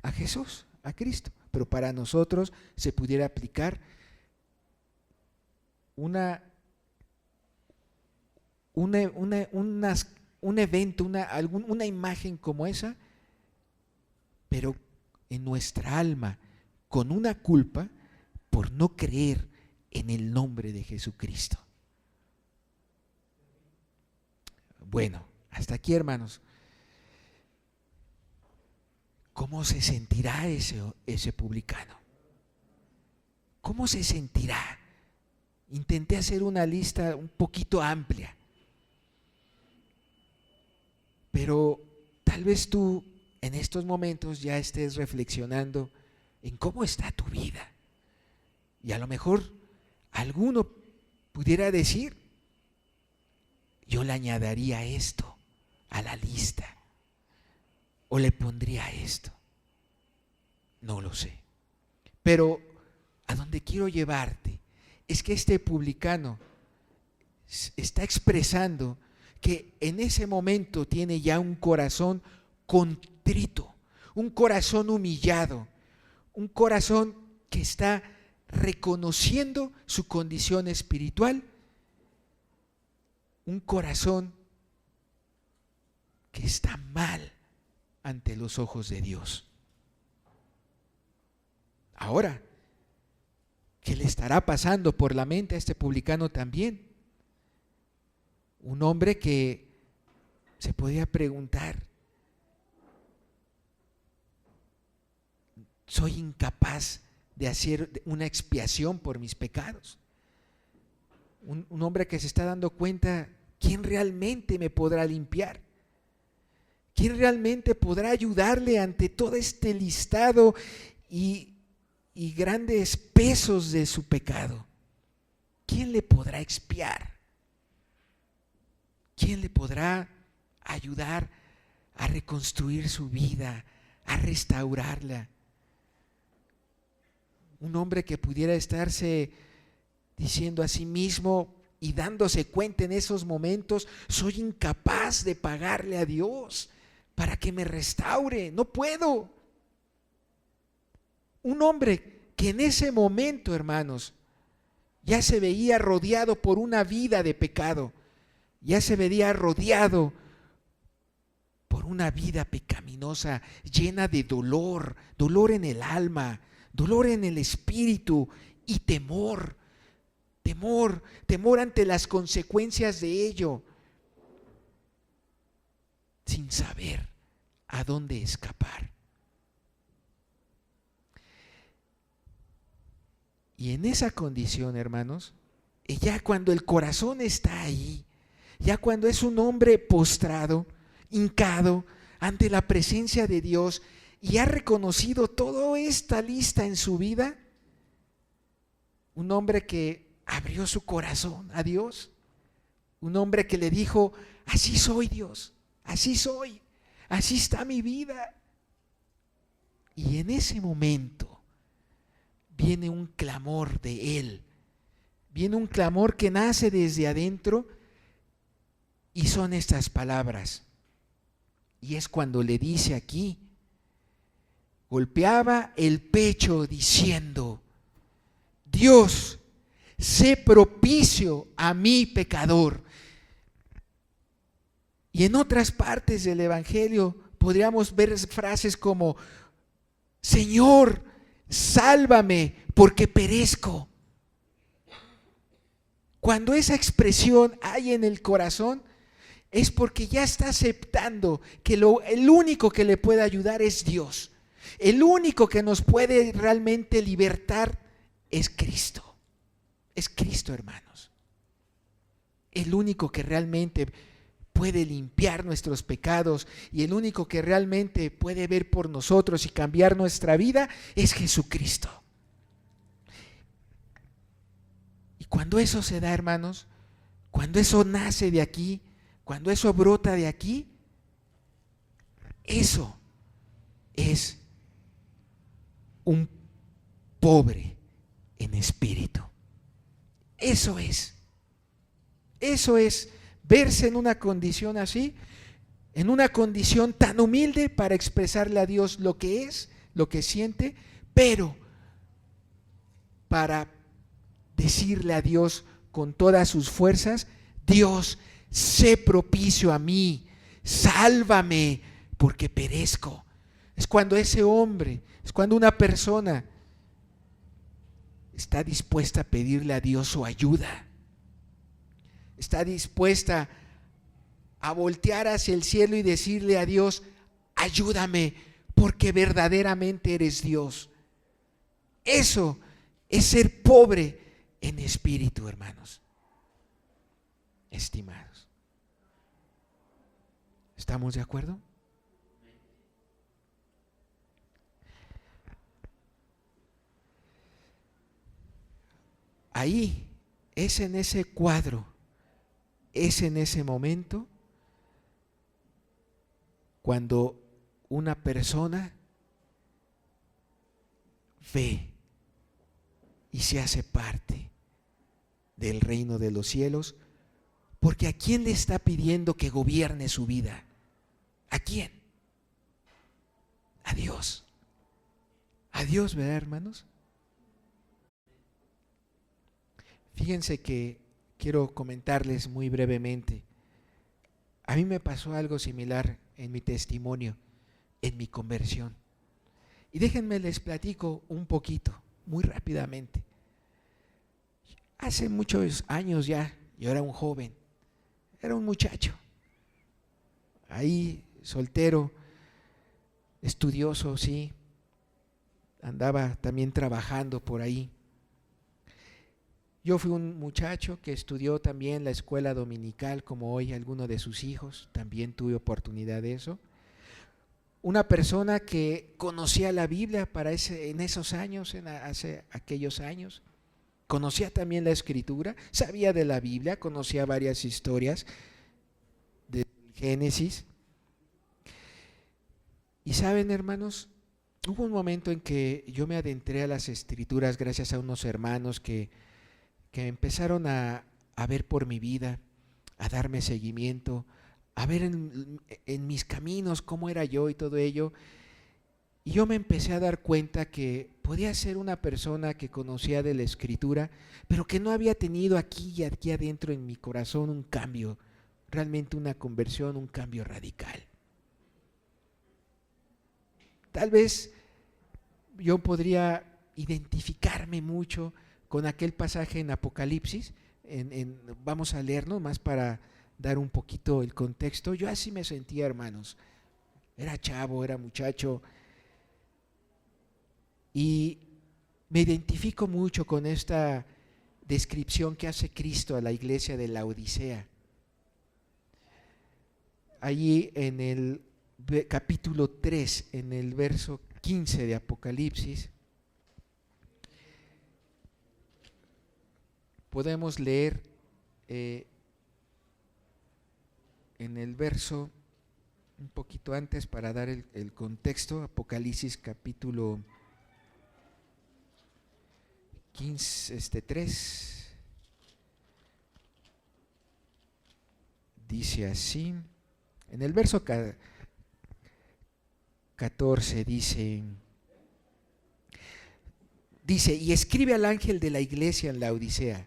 a Jesús, a Cristo. Pero para nosotros se pudiera aplicar un evento, una imagen como esa, pero en nuestra alma, con una culpa por no creer en el nombre de Jesucristo. Bueno, hasta aquí, hermanos. ¿Cómo se sentirá ese publicano? ¿Cómo se sentirá? Intenté hacer una lista un poquito amplia, pero tal vez tú en estos momentos ya estés reflexionando en cómo está tu vida. Y a lo mejor alguno pudiera decir: yo le añadiría esto a la lista, o le pondría esto. No lo sé. Pero a donde quiero llevarte es que este publicano está expresando que en ese momento tiene ya un corazón contrito, un corazón humillado, un corazón que está reconociendo su condición espiritual, un corazón que está mal ante los ojos de Dios. Ahora, ¿qué le estará pasando por la mente a este publicano también? Un hombre que se podía preguntar, soy incapaz de hacer una expiación por mis pecados. Un hombre que se está dando cuenta, ¿quién realmente me podrá limpiar? ¿Quién realmente podrá ayudarle ante todo este listado y grandes pesos de su pecado? ¿Quién le podrá expiar? ¿Quién le podrá ayudar a reconstruir su vida, a restaurarla? Un hombre que pudiera estarse diciendo a sí mismo y dándose cuenta en esos momentos, soy incapaz de pagarle a Dios para que me restaure, no puedo. Un hombre que en ese momento, hermanos, ya se veía rodeado por una vida de pecado, ya se veía rodeado por una vida pecaminosa, llena de dolor, dolor en el alma, dolor en el espíritu y temor ante las consecuencias de ello, sin saber a dónde escapar. Y en esa condición, hermanos, ya cuando el corazón está ahí, ya cuando es un hombre postrado, hincado ante la presencia de Dios y ha reconocido toda esta lista en su vida, un hombre que abrió su corazón a Dios, un hombre que le dijo, así soy Dios, así soy, así está mi vida. Y en ese momento viene un clamor de él, viene un clamor que nace desde adentro y son estas palabras. Y es cuando le dice aquí, golpeaba el pecho diciendo, Dios, sé propicio a mi pecador. Y en otras partes del Evangelio podríamos ver frases como, Señor, sálvame porque perezco. Cuando esa expresión hay en el corazón, es porque ya está aceptando que el único que le puede ayudar es Dios. El único que nos puede realmente libertar es Cristo. Es Cristo, hermanos. El único que realmente puede limpiar nuestros pecados y el único que realmente puede ver por nosotros y cambiar nuestra vida es Jesucristo. Y cuando eso se da, hermanos, cuando eso nace de aquí, cuando eso brota de aquí, eso es un pobre en espíritu. Eso es verse en una condición así, en una condición tan humilde para expresarle a Dios lo que es, lo que siente, pero para decirle a Dios con todas sus fuerzas, Dios, sé propicio a mí, sálvame porque perezco. Es cuando ese hombre, es cuando una persona está dispuesta a pedirle a Dios su ayuda, está dispuesta a voltear hacia el cielo y decirle a Dios, ayúdame porque verdaderamente eres Dios. Eso es ser pobre en espíritu, hermanos, estimados. ¿Estamos de acuerdo? Ahí es en ese cuadro, es en ese momento cuando una persona ve y se hace parte del reino de los cielos, porque ¿a quién le está pidiendo que gobierne su vida? ¿A quién? A Dios. A Dios, ¿verdad, hermanos? Fíjense que quiero comentarles muy brevemente. A mí me pasó algo similar en mi testimonio, en mi conversión. Y déjenme les platico un poquito, muy rápidamente. Hace muchos años ya, yo era un joven, Era un muchacho, ahí soltero, estudioso, sí, andaba también trabajando por ahí. Yo fui un muchacho que estudió también la escuela dominical, como hoy alguno de sus hijos, también tuve oportunidad de eso. Una persona que conocía la Biblia en esos años, hace aquellos años, conocía también la Escritura, sabía de la Biblia, conocía varias historias de Génesis. Y saben, hermanos, hubo un momento en que yo me adentré a las Escrituras gracias a unos hermanos que empezaron a ver por mi vida, a darme seguimiento, a ver en mis caminos cómo era yo y todo ello. Y yo me empecé a dar cuenta que podía ser una persona que conocía de la Escritura, pero que no había tenido aquí y aquí adentro en mi corazón un cambio, realmente una conversión, un cambio radical. Tal vez yo podría identificarme mucho con aquel pasaje en Apocalipsis, vamos a leer nomás para dar un poquito el contexto. Yo así me sentía, hermanos, era chavo, era muchacho, y me identifico mucho con esta descripción que hace Cristo a la iglesia de Laodicea. Allí en el capítulo 3, en el verso 15 de Apocalipsis, podemos leer en el verso un poquito antes para dar el contexto. Apocalipsis capítulo 15, 3, dice así, en el verso 14 dice, y escribe al ángel de la iglesia en Laodicea: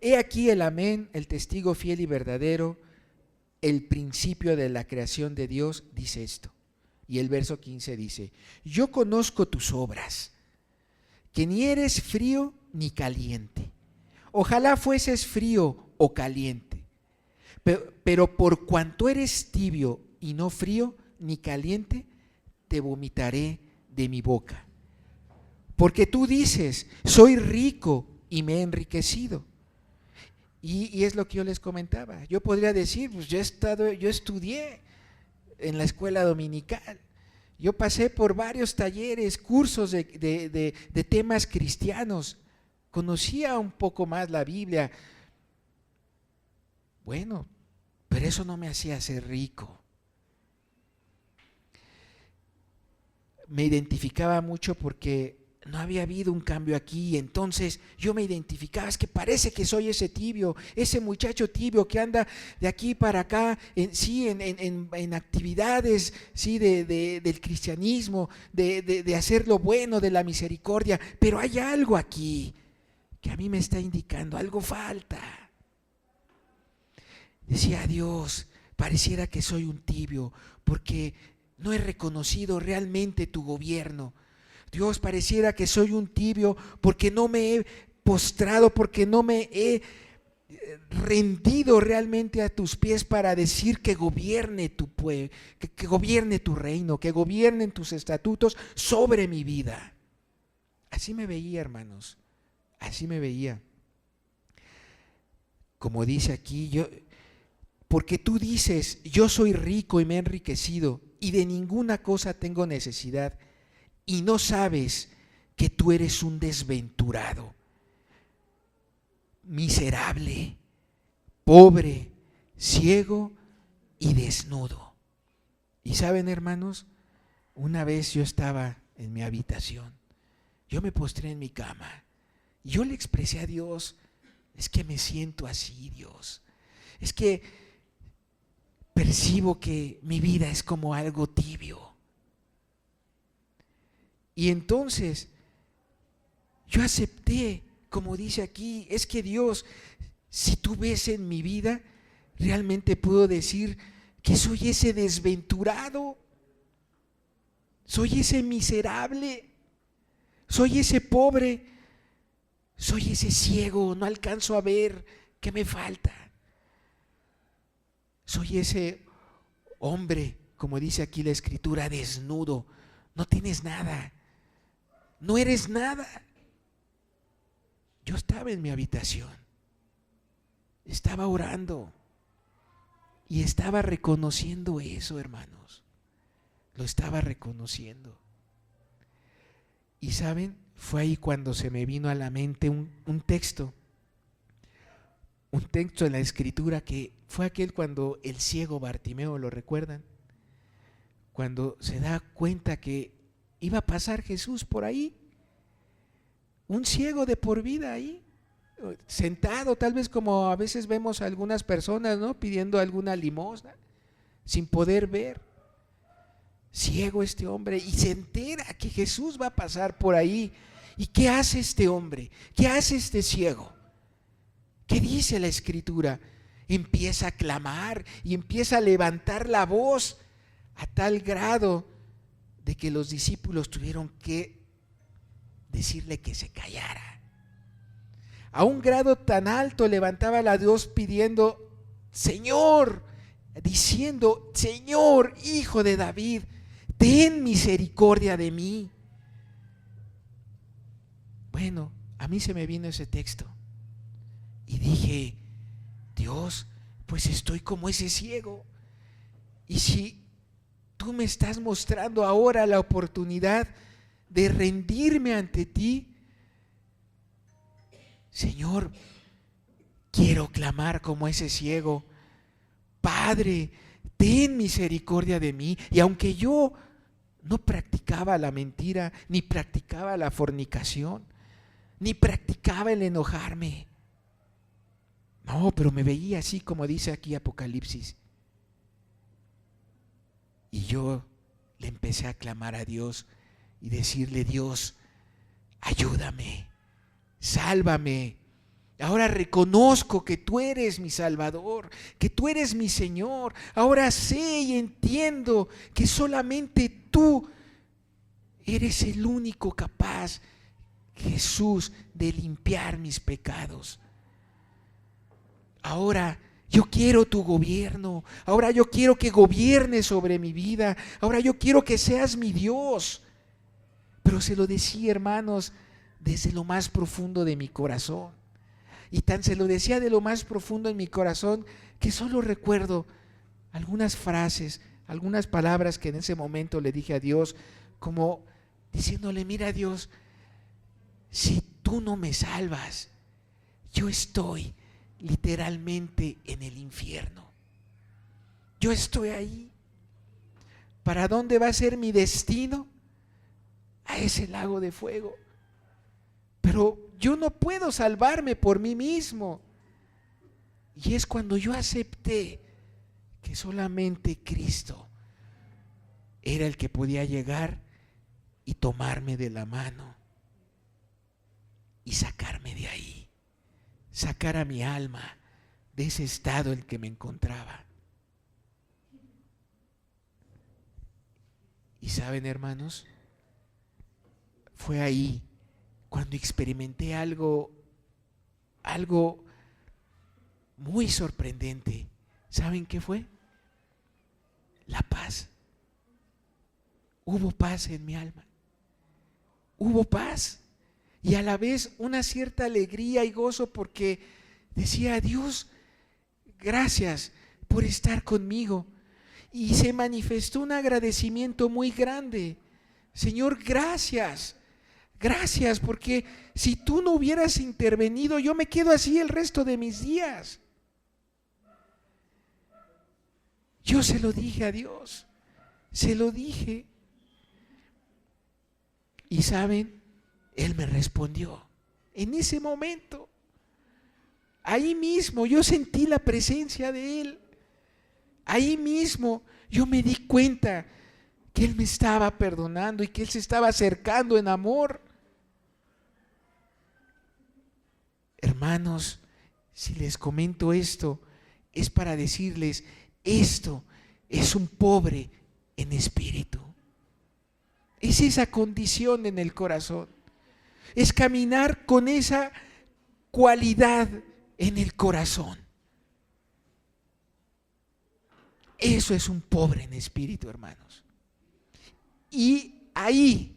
he aquí el amén, el testigo fiel y verdadero, el principio de la creación de Dios, dice esto. Y el verso 15 dice: yo conozco tus obras, que ni eres frío ni caliente. Ojalá fueses frío o caliente, pero por cuanto eres tibio y no frío ni caliente, te vomitaré de mi boca. Porque tú dices: soy rico y me he enriquecido. Y es lo que yo les comentaba. Yo podría decir, pues yo estudié en la escuela dominical. Yo pasé por varios talleres, cursos de temas cristianos. Conocía un poco más la Biblia. Bueno, pero eso no me hacía ser rico. Me identificaba mucho porque no había habido un cambio aquí. Entonces yo me identificaba, es que parece que soy ese tibio, ese muchacho tibio que anda de aquí para acá, en actividades, sí, del cristianismo, de hacer lo bueno, de la misericordia, pero hay algo aquí que a mí me está indicando, algo falta. Decía: Dios, pareciera que soy un tibio porque no he reconocido realmente tu gobierno. Dios, pareciera que soy un tibio porque no me he postrado, porque no me he rendido realmente a tus pies para decir que gobierne tu pueblo, que gobierne tu reino, que gobiernen tus estatutos sobre mi vida. Así me veía, hermanos, así me veía. Como dice aquí, porque tú dices: yo soy rico y me he enriquecido y de ninguna cosa tengo necesidad, y no sabes que tú eres un desventurado, miserable, pobre, ciego y desnudo. Y saben, hermanos, una vez yo estaba en mi habitación, yo me postré en mi cama y yo le expresé a Dios: es que me siento así, Dios, es que percibo que mi vida es como algo tibio. Y entonces yo acepté, como dice aquí, es que Dios, si tú ves en mi vida, realmente puedo decir que soy ese desventurado, soy ese miserable, soy ese pobre, soy ese ciego, no alcanzo a ver qué me falta. Soy ese hombre, como dice aquí la Escritura, desnudo. No tienes nada, no eres nada. Yo estaba en mi habitación, estaba orando y estaba reconociendo eso, hermanos. Lo estaba reconociendo. Y saben, fue ahí cuando se me vino a la mente un texto en la Escritura, que fue aquel cuando el ciego Bartimeo, ¿lo recuerdan? Cuando se da cuenta que iba a pasar Jesús por ahí, un ciego de por vida ahí, sentado, tal vez como a veces vemos a algunas personas, ¿no?, pidiendo alguna limosna, sin poder ver. Ciego este hombre, y se entera que Jesús va a pasar por ahí. ¿Y qué hace este hombre? ¿Qué hace este ciego? ¿Qué dice la Escritura? Empieza a clamar y empieza a levantar la voz a tal grado de que los discípulos tuvieron que decirle que se callara. A un grado tan alto levantaba la voz pidiendo: Señor, diciendo: Señor, Hijo de David, ten misericordia de mí. Bueno, a mí se me vino ese texto y dije: Dios, pues estoy como ese ciego, y si tú me estás mostrando ahora la oportunidad de rendirme ante ti, Señor, quiero clamar como ese ciego: Padre, ten misericordia de mí. Y aunque yo no practicaba la mentira, ni practicaba la fornicación, ni practicaba el enojarme, no, pero me veía así como dice aquí Apocalipsis. Y yo le empecé a clamar a Dios y decirle: Dios, ayúdame, sálvame. Ahora reconozco que tú eres mi Salvador, que tú eres mi Señor. Ahora sé y entiendo que solamente tú eres el único capaz, Jesús, de limpiar mis pecados. Ahora yo quiero tu gobierno. Ahora yo quiero que gobiernes sobre mi vida. Ahora yo quiero que seas mi Dios. Pero se lo decía, hermanos, desde lo más profundo de mi corazón. Y tan se lo decía de lo más profundo en mi corazón que solo recuerdo algunas frases, algunas palabras que en ese momento le dije a Dios, como diciéndole: mira, Dios, si tú no me salvas, yo estoy literalmente en el infierno. Yo estoy ahí. ¿Para dónde va a ser mi destino? A ese lago de fuego. Pero yo no puedo salvarme por mí mismo. Y es cuando yo acepté que solamente Cristo era el que podía llegar y tomarme de la mano y sacarme de ahí, sacar a mi alma de ese estado en el que me encontraba. Y saben, hermanos, fue ahí cuando experimenté algo muy sorprendente. ¿Saben qué fue? La paz. Hubo paz en mi alma. Hubo paz. Y a la vez una cierta alegría y gozo, porque decía: Dios, gracias por estar conmigo. Y se manifestó un agradecimiento muy grande. Señor, gracias. Gracias, porque si tú no hubieras intervenido, yo me quedo así el resto de mis días. Yo se lo dije a Dios, se lo dije. Y saben, Él me respondió en ese momento. Ahí mismo yo sentí la presencia de Él. Ahí mismo yo me di cuenta que Él me estaba perdonando y que Él se estaba acercando en amor. Hermanos, si les comento esto, es para decirles: esto es un pobre en espíritu. Es esa condición en el corazón. Es caminar con esa cualidad en el corazón. Eso es un pobre en espíritu, hermanos. Y ahí,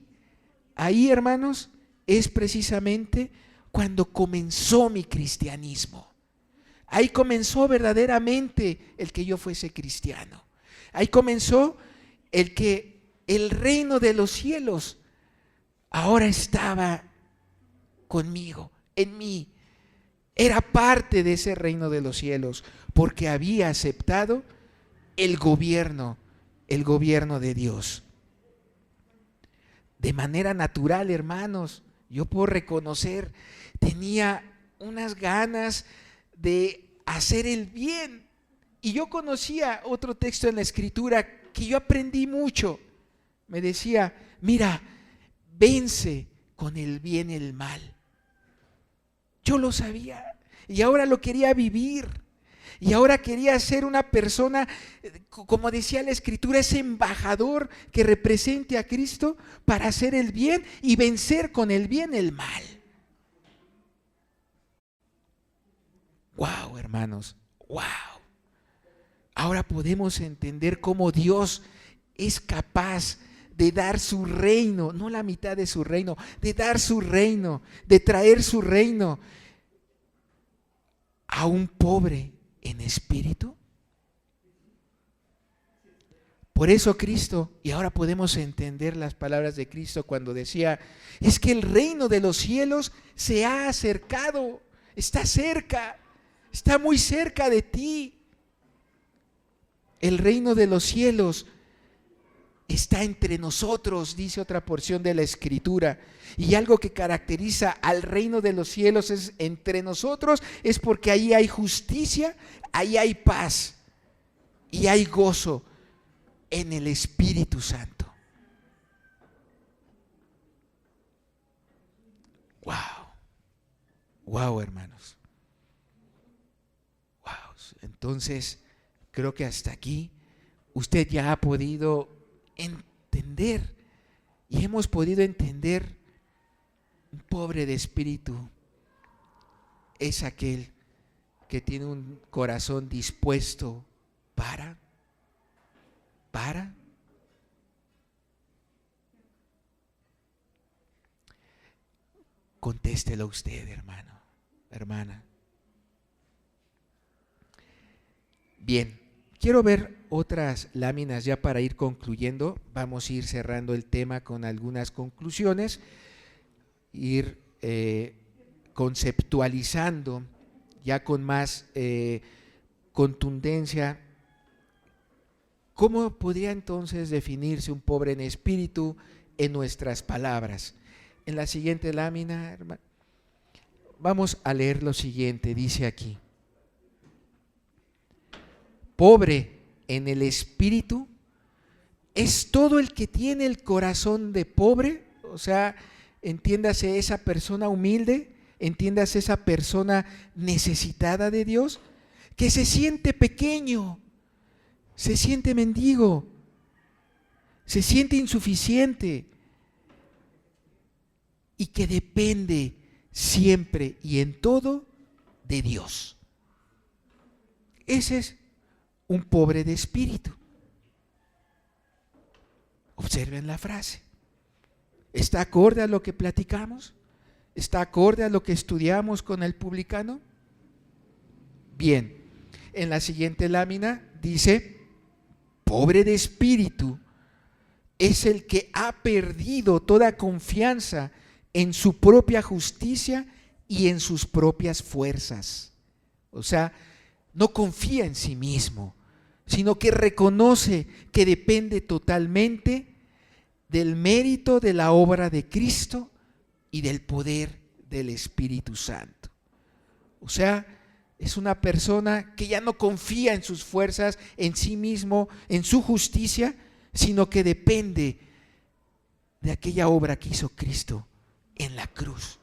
hermanos, es precisamente cuando comenzó mi cristianismo. Ahí comenzó verdaderamente el que yo fuese cristiano. Ahí comenzó el que el reino de los cielos ahora estaba conmigo, en mí. Era parte de ese reino de los cielos porque había aceptado el gobierno de Dios. De manera natural, hermanos, yo puedo reconocer, tenía unas ganas de hacer el bien. Y yo conocía otro texto en la Escritura que yo aprendí mucho. Me decía, mira, vence con el bien el mal. Yo lo sabía y ahora lo quería vivir. Y ahora quería ser una persona, como decía la Escritura, ese embajador que represente a Cristo para hacer el bien y vencer con el bien el mal. ¡Wow, hermanos! ¡Wow! Ahora podemos entender cómo Dios es capaz de dar su reino, no la mitad de su reino, de dar su reino, de traer su reino a un pobre en espíritu. Por eso Cristo, y ahora podemos entender las palabras de Cristo cuando decía, es que el reino de los cielos se ha acercado, está cerca, está muy cerca de ti. El reino de los cielos está entre nosotros, dice otra porción de la Escritura. Y algo que caracteriza al reino de los cielos es entre nosotros, es porque ahí hay justicia, ahí hay paz y hay gozo en el Espíritu Santo. Wow. Wow, hermanos. Wow. Entonces, creo que hasta aquí usted ya ha podido entender y hemos podido entender un pobre de espíritu es aquel que tiene un corazón dispuesto para contéstelo usted, hermano, hermana. Bien, quiero ver otras láminas ya para ir concluyendo. Vamos a ir cerrando el tema con algunas conclusiones, ir conceptualizando ya con más contundencia. ¿Cómo podría entonces definirse un pobre en espíritu en nuestras palabras? En la siguiente lámina, hermano, vamos a leer lo siguiente, dice aquí. Pobre en el espíritu es todo el que tiene el corazón de pobre, o sea, entiéndase esa persona humilde, entiéndase esa persona necesitada de Dios, que se siente pequeño, se siente mendigo, se siente insuficiente y que depende siempre y en todo de Dios. Ese es un pobre de espíritu. Observen la frase. ¿Está acorde a lo que platicamos? ¿Está acorde a lo que estudiamos con el publicano? Bien, en la siguiente lámina dice, pobre de espíritu es el que ha perdido toda confianza en su propia justicia y en sus propias fuerzas. O sea, no confía en sí mismo, sino que reconoce que depende totalmente del mérito de la obra de Cristo y del poder del Espíritu Santo. O sea, es una persona que ya no confía en sus fuerzas, en sí mismo, en su justicia, sino que depende de aquella obra que hizo Cristo en la cruz,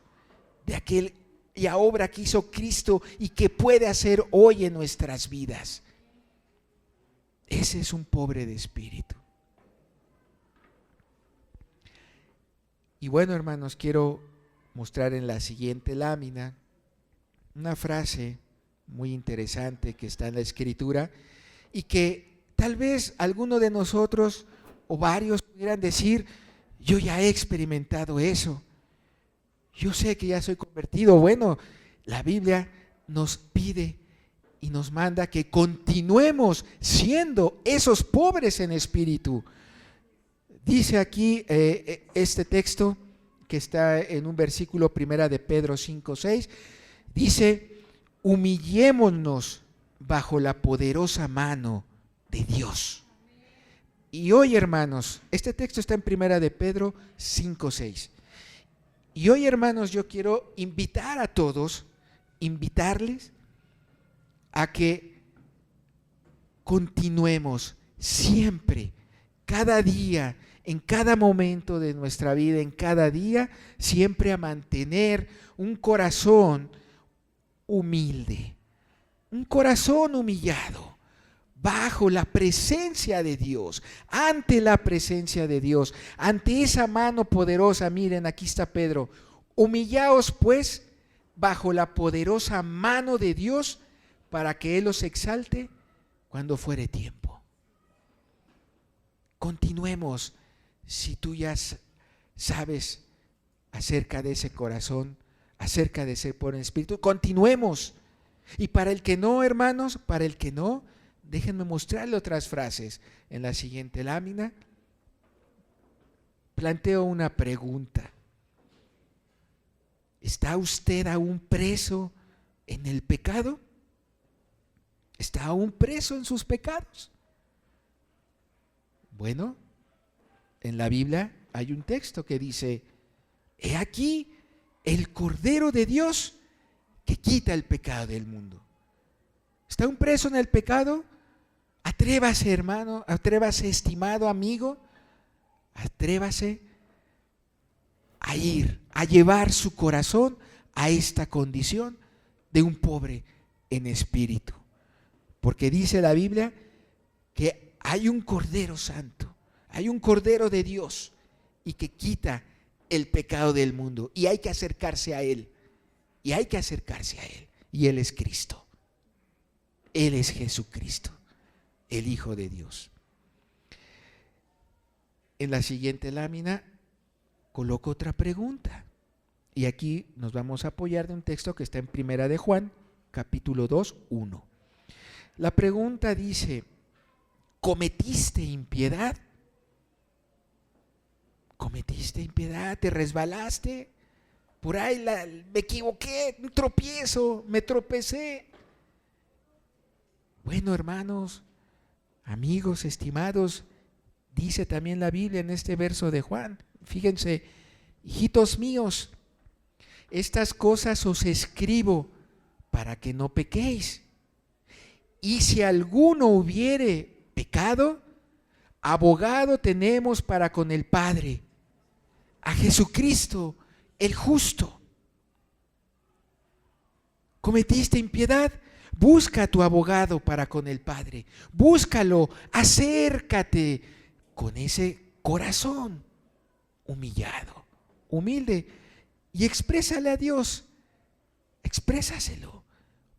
de aquella obra que hizo Cristo y que puede hacer hoy en nuestras vidas. Ese es un pobre de espíritu. Y bueno, hermanos, quiero mostrar en la siguiente lámina una frase muy interesante que está en la Escritura y que Tal vez alguno de nosotros o varios pudieran decir, yo ya he experimentado eso. Yo sé que ya soy convertido. Bueno, la Biblia nos pide y nos manda que continuemos siendo esos pobres en espíritu. Dice aquí este texto que está en un versículo primera de Pedro 5:6, dice, humillémonos bajo la poderosa mano de Dios. Y hoy, hermanos, este texto está en primera de Pedro 5:6. Y hoy, hermanos, yo quiero invitar a todos, invitarles a que continuemos siempre, cada día, en cada momento de nuestra vida, en cada día, siempre a mantener un corazón humilde, un corazón humillado, bajo la presencia de Dios, ante la presencia de Dios, ante esa mano poderosa. Miren, aquí está Pedro, humillaos pues bajo la poderosa mano de Dios para que Él os exalte cuando fuere tiempo. Continuemos. Si tú ya sabes acerca de ese corazón, acerca de ese pobre espíritu, continuemos. Y para el que no, hermanos, para el que no, déjenme mostrarle otras frases. En la siguiente lámina planteo una pregunta. ¿Está usted aún preso en el pecado? ¿Está aún preso en sus pecados? Bueno, en la Biblia hay un texto que dice, he aquí el Cordero de Dios que quita el pecado del mundo. ¿Está un preso en el pecado? Atrévase, hermano, atrévase, estimado amigo, atrévase a ir, a llevar su corazón a esta condición de un pobre en espíritu. Porque dice la Biblia que hay un Cordero Santo, hay un Cordero de Dios y que quita el pecado del mundo, y hay que acercarse a Él, y hay que acercarse a Él, y Él es Cristo, Él es Jesucristo, el Hijo de Dios. En la siguiente lámina coloco otra pregunta, y aquí nos vamos a apoyar de un texto que está en Primera de Juan, capítulo 2, 1. La pregunta dice, ¿cometiste impiedad? ¿Cometiste impiedad? ¿Te resbalaste? Por ahí me equivoqué, un tropiezo, me tropecé. Bueno, hermanos, amigos, estimados, dice también la Biblia en este verso de Juan, fíjense, hijitos míos, estas cosas os escribo para que no pequéis. Y si alguno hubiere pecado, abogado tenemos para con el Padre, a Jesucristo, el justo. ¿Cometiste impiedad? Busca a tu abogado para con el Padre. Búscalo, acércate con ese corazón humillado, humilde, y exprésale a Dios. Exprésaselo,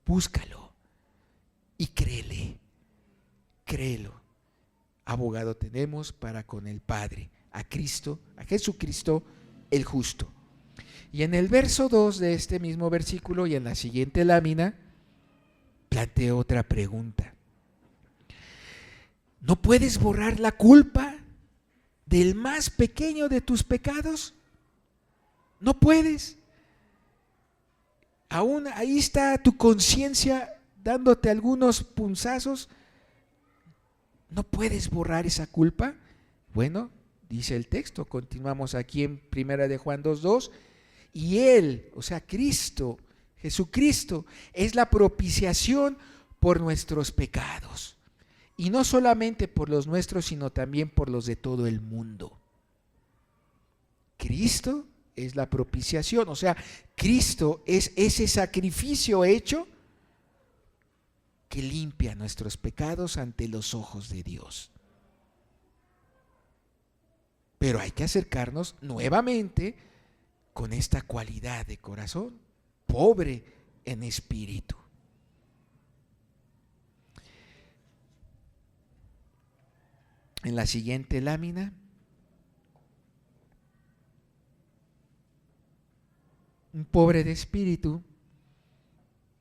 búscalo y créele, créelo. Abogado tenemos para con el Padre, a Cristo, a Jesucristo el justo. Y en el verso 2 de este mismo versículo y en la siguiente lámina planteo otra pregunta. ¿No puedes borrar la culpa del más pequeño de tus pecados? No puedes. Aún ahí está tu conciencia dándote algunos punzazos. ¿No puedes borrar esa culpa? Bueno, dice el texto, continuamos aquí en Primera de Juan 2:2, y Él, o sea, Cristo, Jesucristo, es la propiciación por nuestros pecados. Y no solamente por los nuestros, sino también por los de todo el mundo. Cristo es la propiciación, o sea, Cristo es ese sacrificio hecho que limpia nuestros pecados ante los ojos de Dios. Pero hay que acercarnos nuevamente con esta cualidad de corazón, pobre en espíritu. en la siguiente lámina. Un pobre de espíritu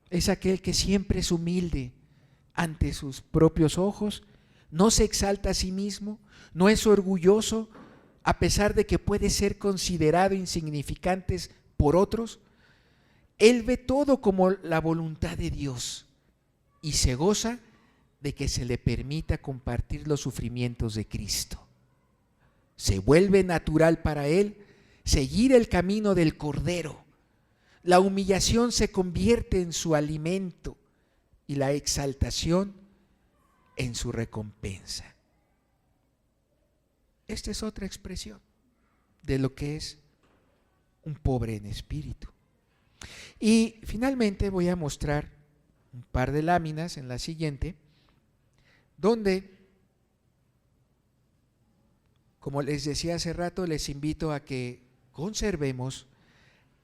es aquel que siempre es humilde ante sus propios ojos, no se exalta a sí mismo, no es orgulloso, a pesar de que puede ser considerado insignificante por otros. Él ve todo como la voluntad de Dios y se goza de que se le permita compartir los sufrimientos de Cristo. Se vuelve natural para él seguir el camino del Cordero. La humillación se convierte en su alimento y la exaltación en su recompensa. Esta es otra expresión de lo que es un pobre en espíritu. Y finalmente voy a mostrar un par de láminas en la siguiente, donde, como les decía hace rato, les invito a que conservemos,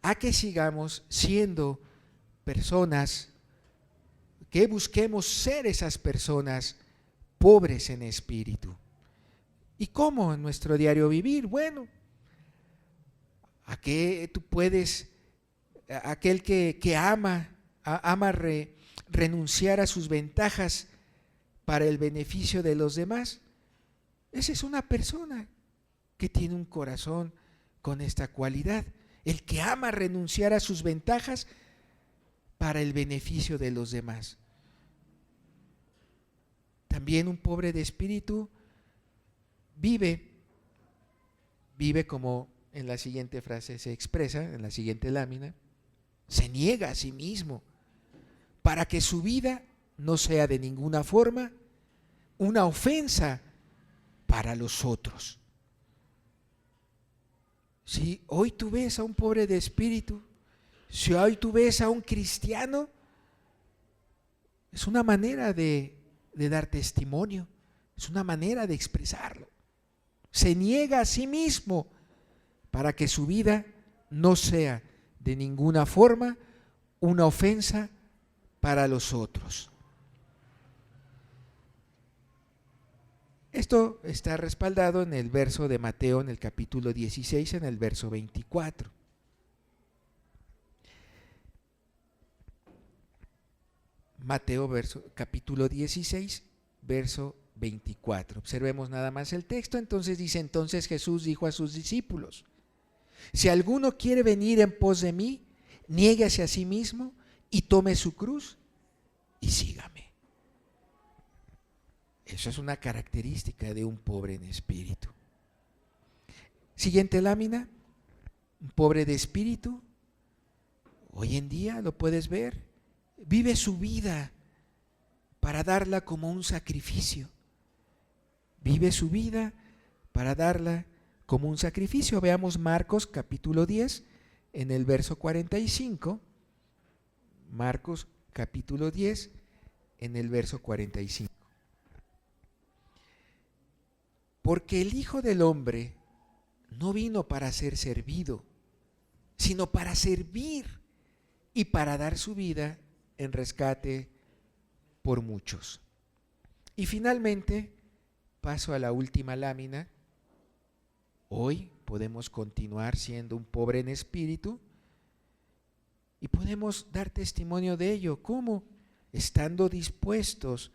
a que sigamos siendo personas, que busquemos ser esas personas pobres en espíritu. ¿Y cómo en nuestro diario vivir? Bueno, a que tú puedes, aquel que ama renunciar a sus ventajas para el beneficio de los demás, esa es una persona que tiene un corazón con esta cualidad. El que ama renunciar a sus ventajas para el beneficio de los demás. También un pobre de espíritu vive como en la siguiente frase se expresa, en la siguiente lámina, se niega a sí mismo para que su vida no sea de ninguna forma una ofensa para los otros. Si hoy tú ves a un pobre de espíritu, si hoy tú ves a un cristiano, es una manera de dar testimonio, es una manera de expresarlo. Se niega a sí mismo para que su vida no sea de ninguna forma una ofensa para los otros. Esto está respaldado en el verso de Mateo, en el capítulo 16, en el verso 24. Mateo, capítulo 16, verso 24. Observemos nada más el texto. Entonces dice, entonces Jesús dijo a sus discípulos, si alguno quiere venir en pos de mí, niéguese a sí mismo y tome su cruz y sígame. Eso es una característica de un pobre en espíritu. Siguiente lámina, un pobre de espíritu, hoy en día lo puedes ver, vive su vida para darla como un sacrificio. Vive su vida para darla como un sacrificio. Veamos Marcos capítulo 10 en el verso 45. Marcos capítulo 10 en el verso 45. Porque el Hijo del Hombre no vino para ser servido, sino para servir y para dar su vida en rescate por muchos. Y finalmente, paso a la última lámina. Hoy podemos continuar siendo un pobre en espíritu y podemos dar testimonio de ello. ¿Cómo? Estando dispuestos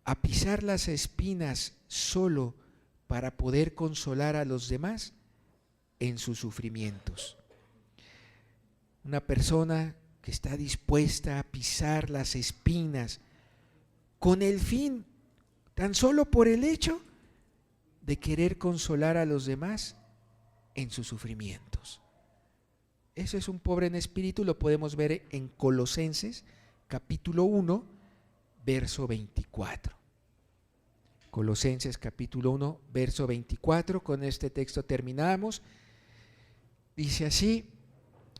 a pisar las espinas solo para poder consolar a los demás en sus sufrimientos. Una persona que está dispuesta a pisar las espinas con el fin, tan solo por el hecho de querer consolar a los demás en sus sufrimientos. Eso es un pobre en espíritu, lo podemos ver en Colosenses capítulo 1, verso 24. Colosenses capítulo 1, verso 24, con este texto terminamos. Dice así,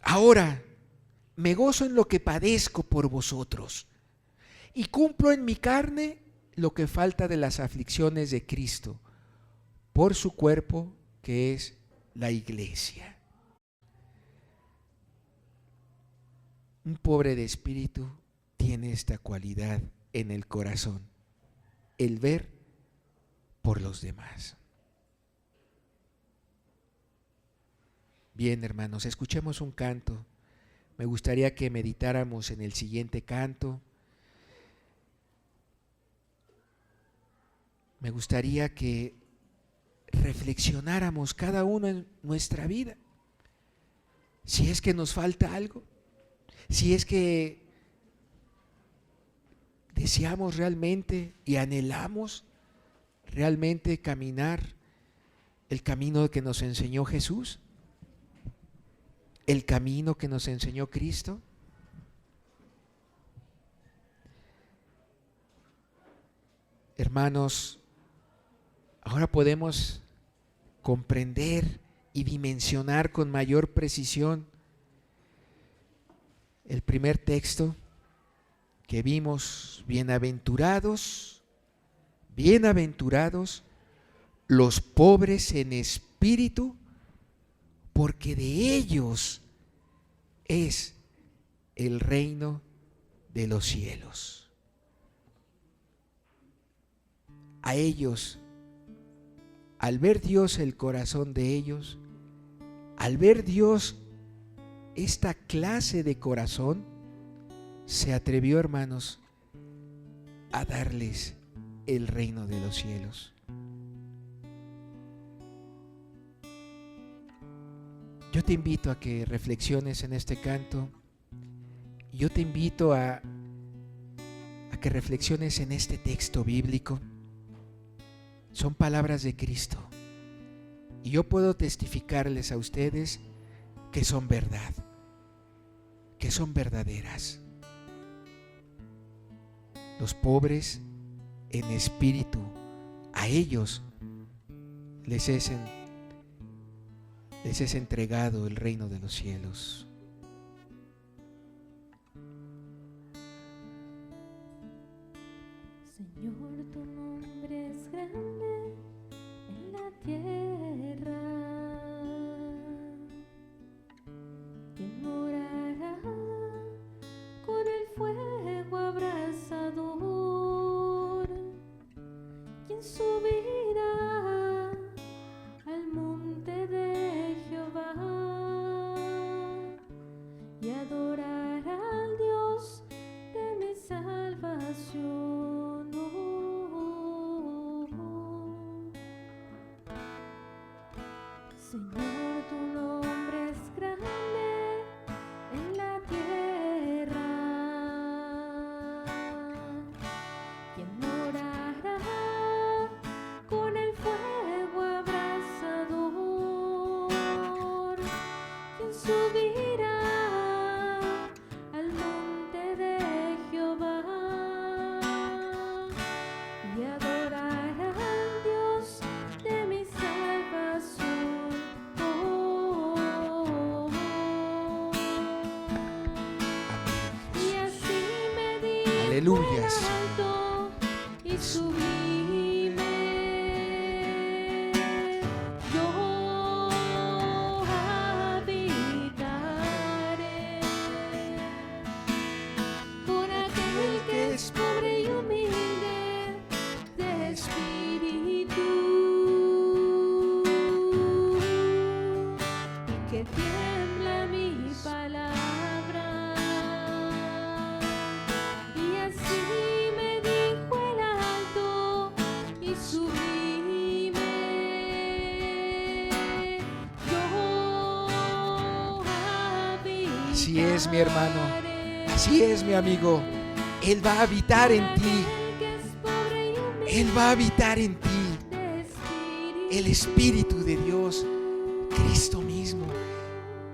ahora me gozo en lo que padezco por vosotros y cumplo en mi carne lo que falta de las aflicciones de Cristo por su cuerpo que es la iglesia. Un pobre de espíritu tiene esta cualidad en el corazón, el ver por los demás. Bien, hermanos, escuchemos un canto. Me gustaría que meditáramos en el siguiente canto. Me gustaría que reflexionáramos cada uno en nuestra vida. Si es que nos falta algo, si es que deseamos realmente y anhelamos realmente caminar el camino que nos enseñó Jesús, el camino que nos enseñó Cristo. Hermanos, ahora podemos comprender y dimensionar con mayor precisión el primer texto que vimos: bienaventurados los pobres en espíritu, porque de ellos es el reino de los cielos. A ellos, al ver Dios el corazón de ellos, al ver Dios esta clase de corazón, se atrevió, hermanos, a darles el reino de los cielos. Yo te invito a que reflexiones en este canto. Yo te invito a que reflexiones en este texto bíblico. Son palabras de Cristo. Y yo puedo testificarles a ustedes que son verdad, que son verdaderas. Los pobres en espíritu, a ellos les es entregado el reino de los cielos. Señor, tu nombre es grande en la tierra. ¿Quién morará con el fuego abrasador? ¿Quién subirá al monte de Jehová y adorará al Dios de mi salvación? Señor, tu nombre es grande en la tierra. ¿Quién morará con el fuego abrasador? ¿Quién subirá al monte de Jehová y adorará al Dios de mi salvación? Y así me di Aleluya, alto y sublime. Yo habitaré con aquel que es pobre y humilde de espíritu, y que tiembla mi palabra. Y así me dijo el alto y sublime. Yo habitaré. Así es, mi hermano, así es, mi amigo. Él va a habitar en ti. Él va a habitar en ti. El Espíritu de Dios, Cristo mismo,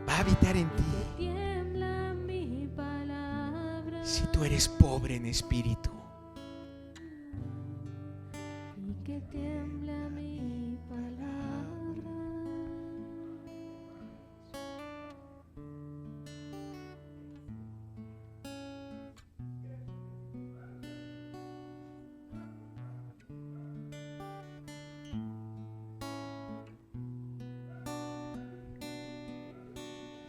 va a habitar en ti. Tiembla mi palabra. Si tú eres pobre en espíritu, Y que tiembla mi palabra.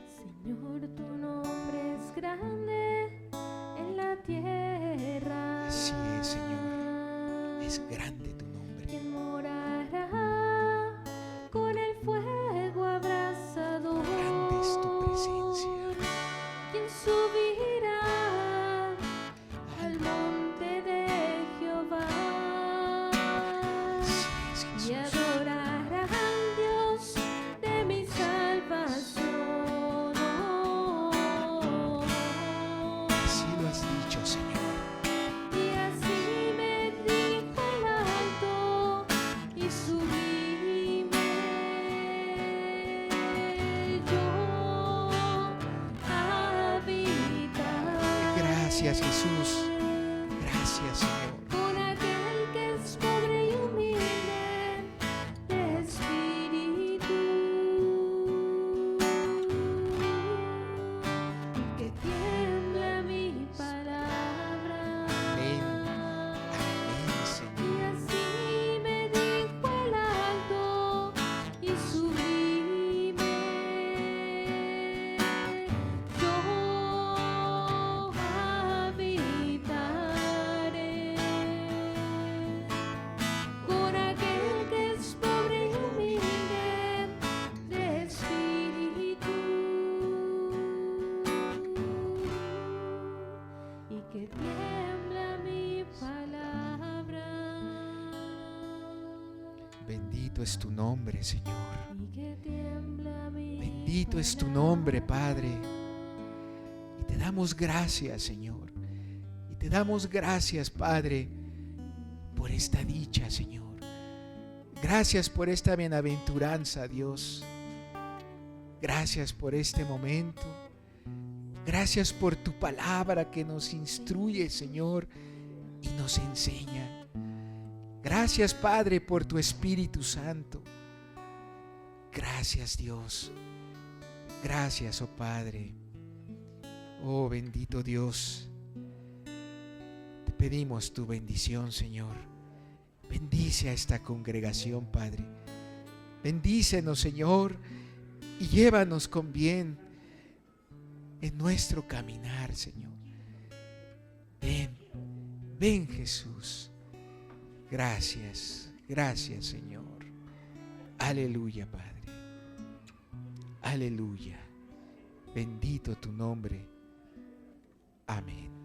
Señor, tu nombre es grande en la tierra. así es, Señor. Es grande tu nombre. ¿Quién mora Gracias, Jesús. Gracias, Señor. Con aquel que es pobre y humilde de espíritu, y que tiembla mi palabra. Amén. Amén, Y Señor. así me dijo el alto y sublime: yo habitaré con aquel que es pobre y humilde de espíritu, y que tiembla mi palabra. Bendito es tu nombre, Señor. Y que tiembla mi Bendito es tu nombre, Padre. Y te damos gracias, Señor. Y te damos gracias, Padre, por esta dicha, Señor. Gracias por esta bienaventuranza, Dios. Gracias por este momento. Gracias por tu palabra que nos instruye, Señor, y nos enseña. Gracias, Padre, por tu Espíritu Santo. Gracias, Dios. Gracias, oh Padre. Oh bendito Dios. Te pedimos tu bendición, Señor. Bendice a esta congregación, Padre. Bendícenos, Señor, y llévanos con bien en nuestro caminar, Señor. Ven, ven, Jesús. Gracias, gracias, Señor. Aleluya, Padre. Aleluya. Bendito tu nombre. Amén.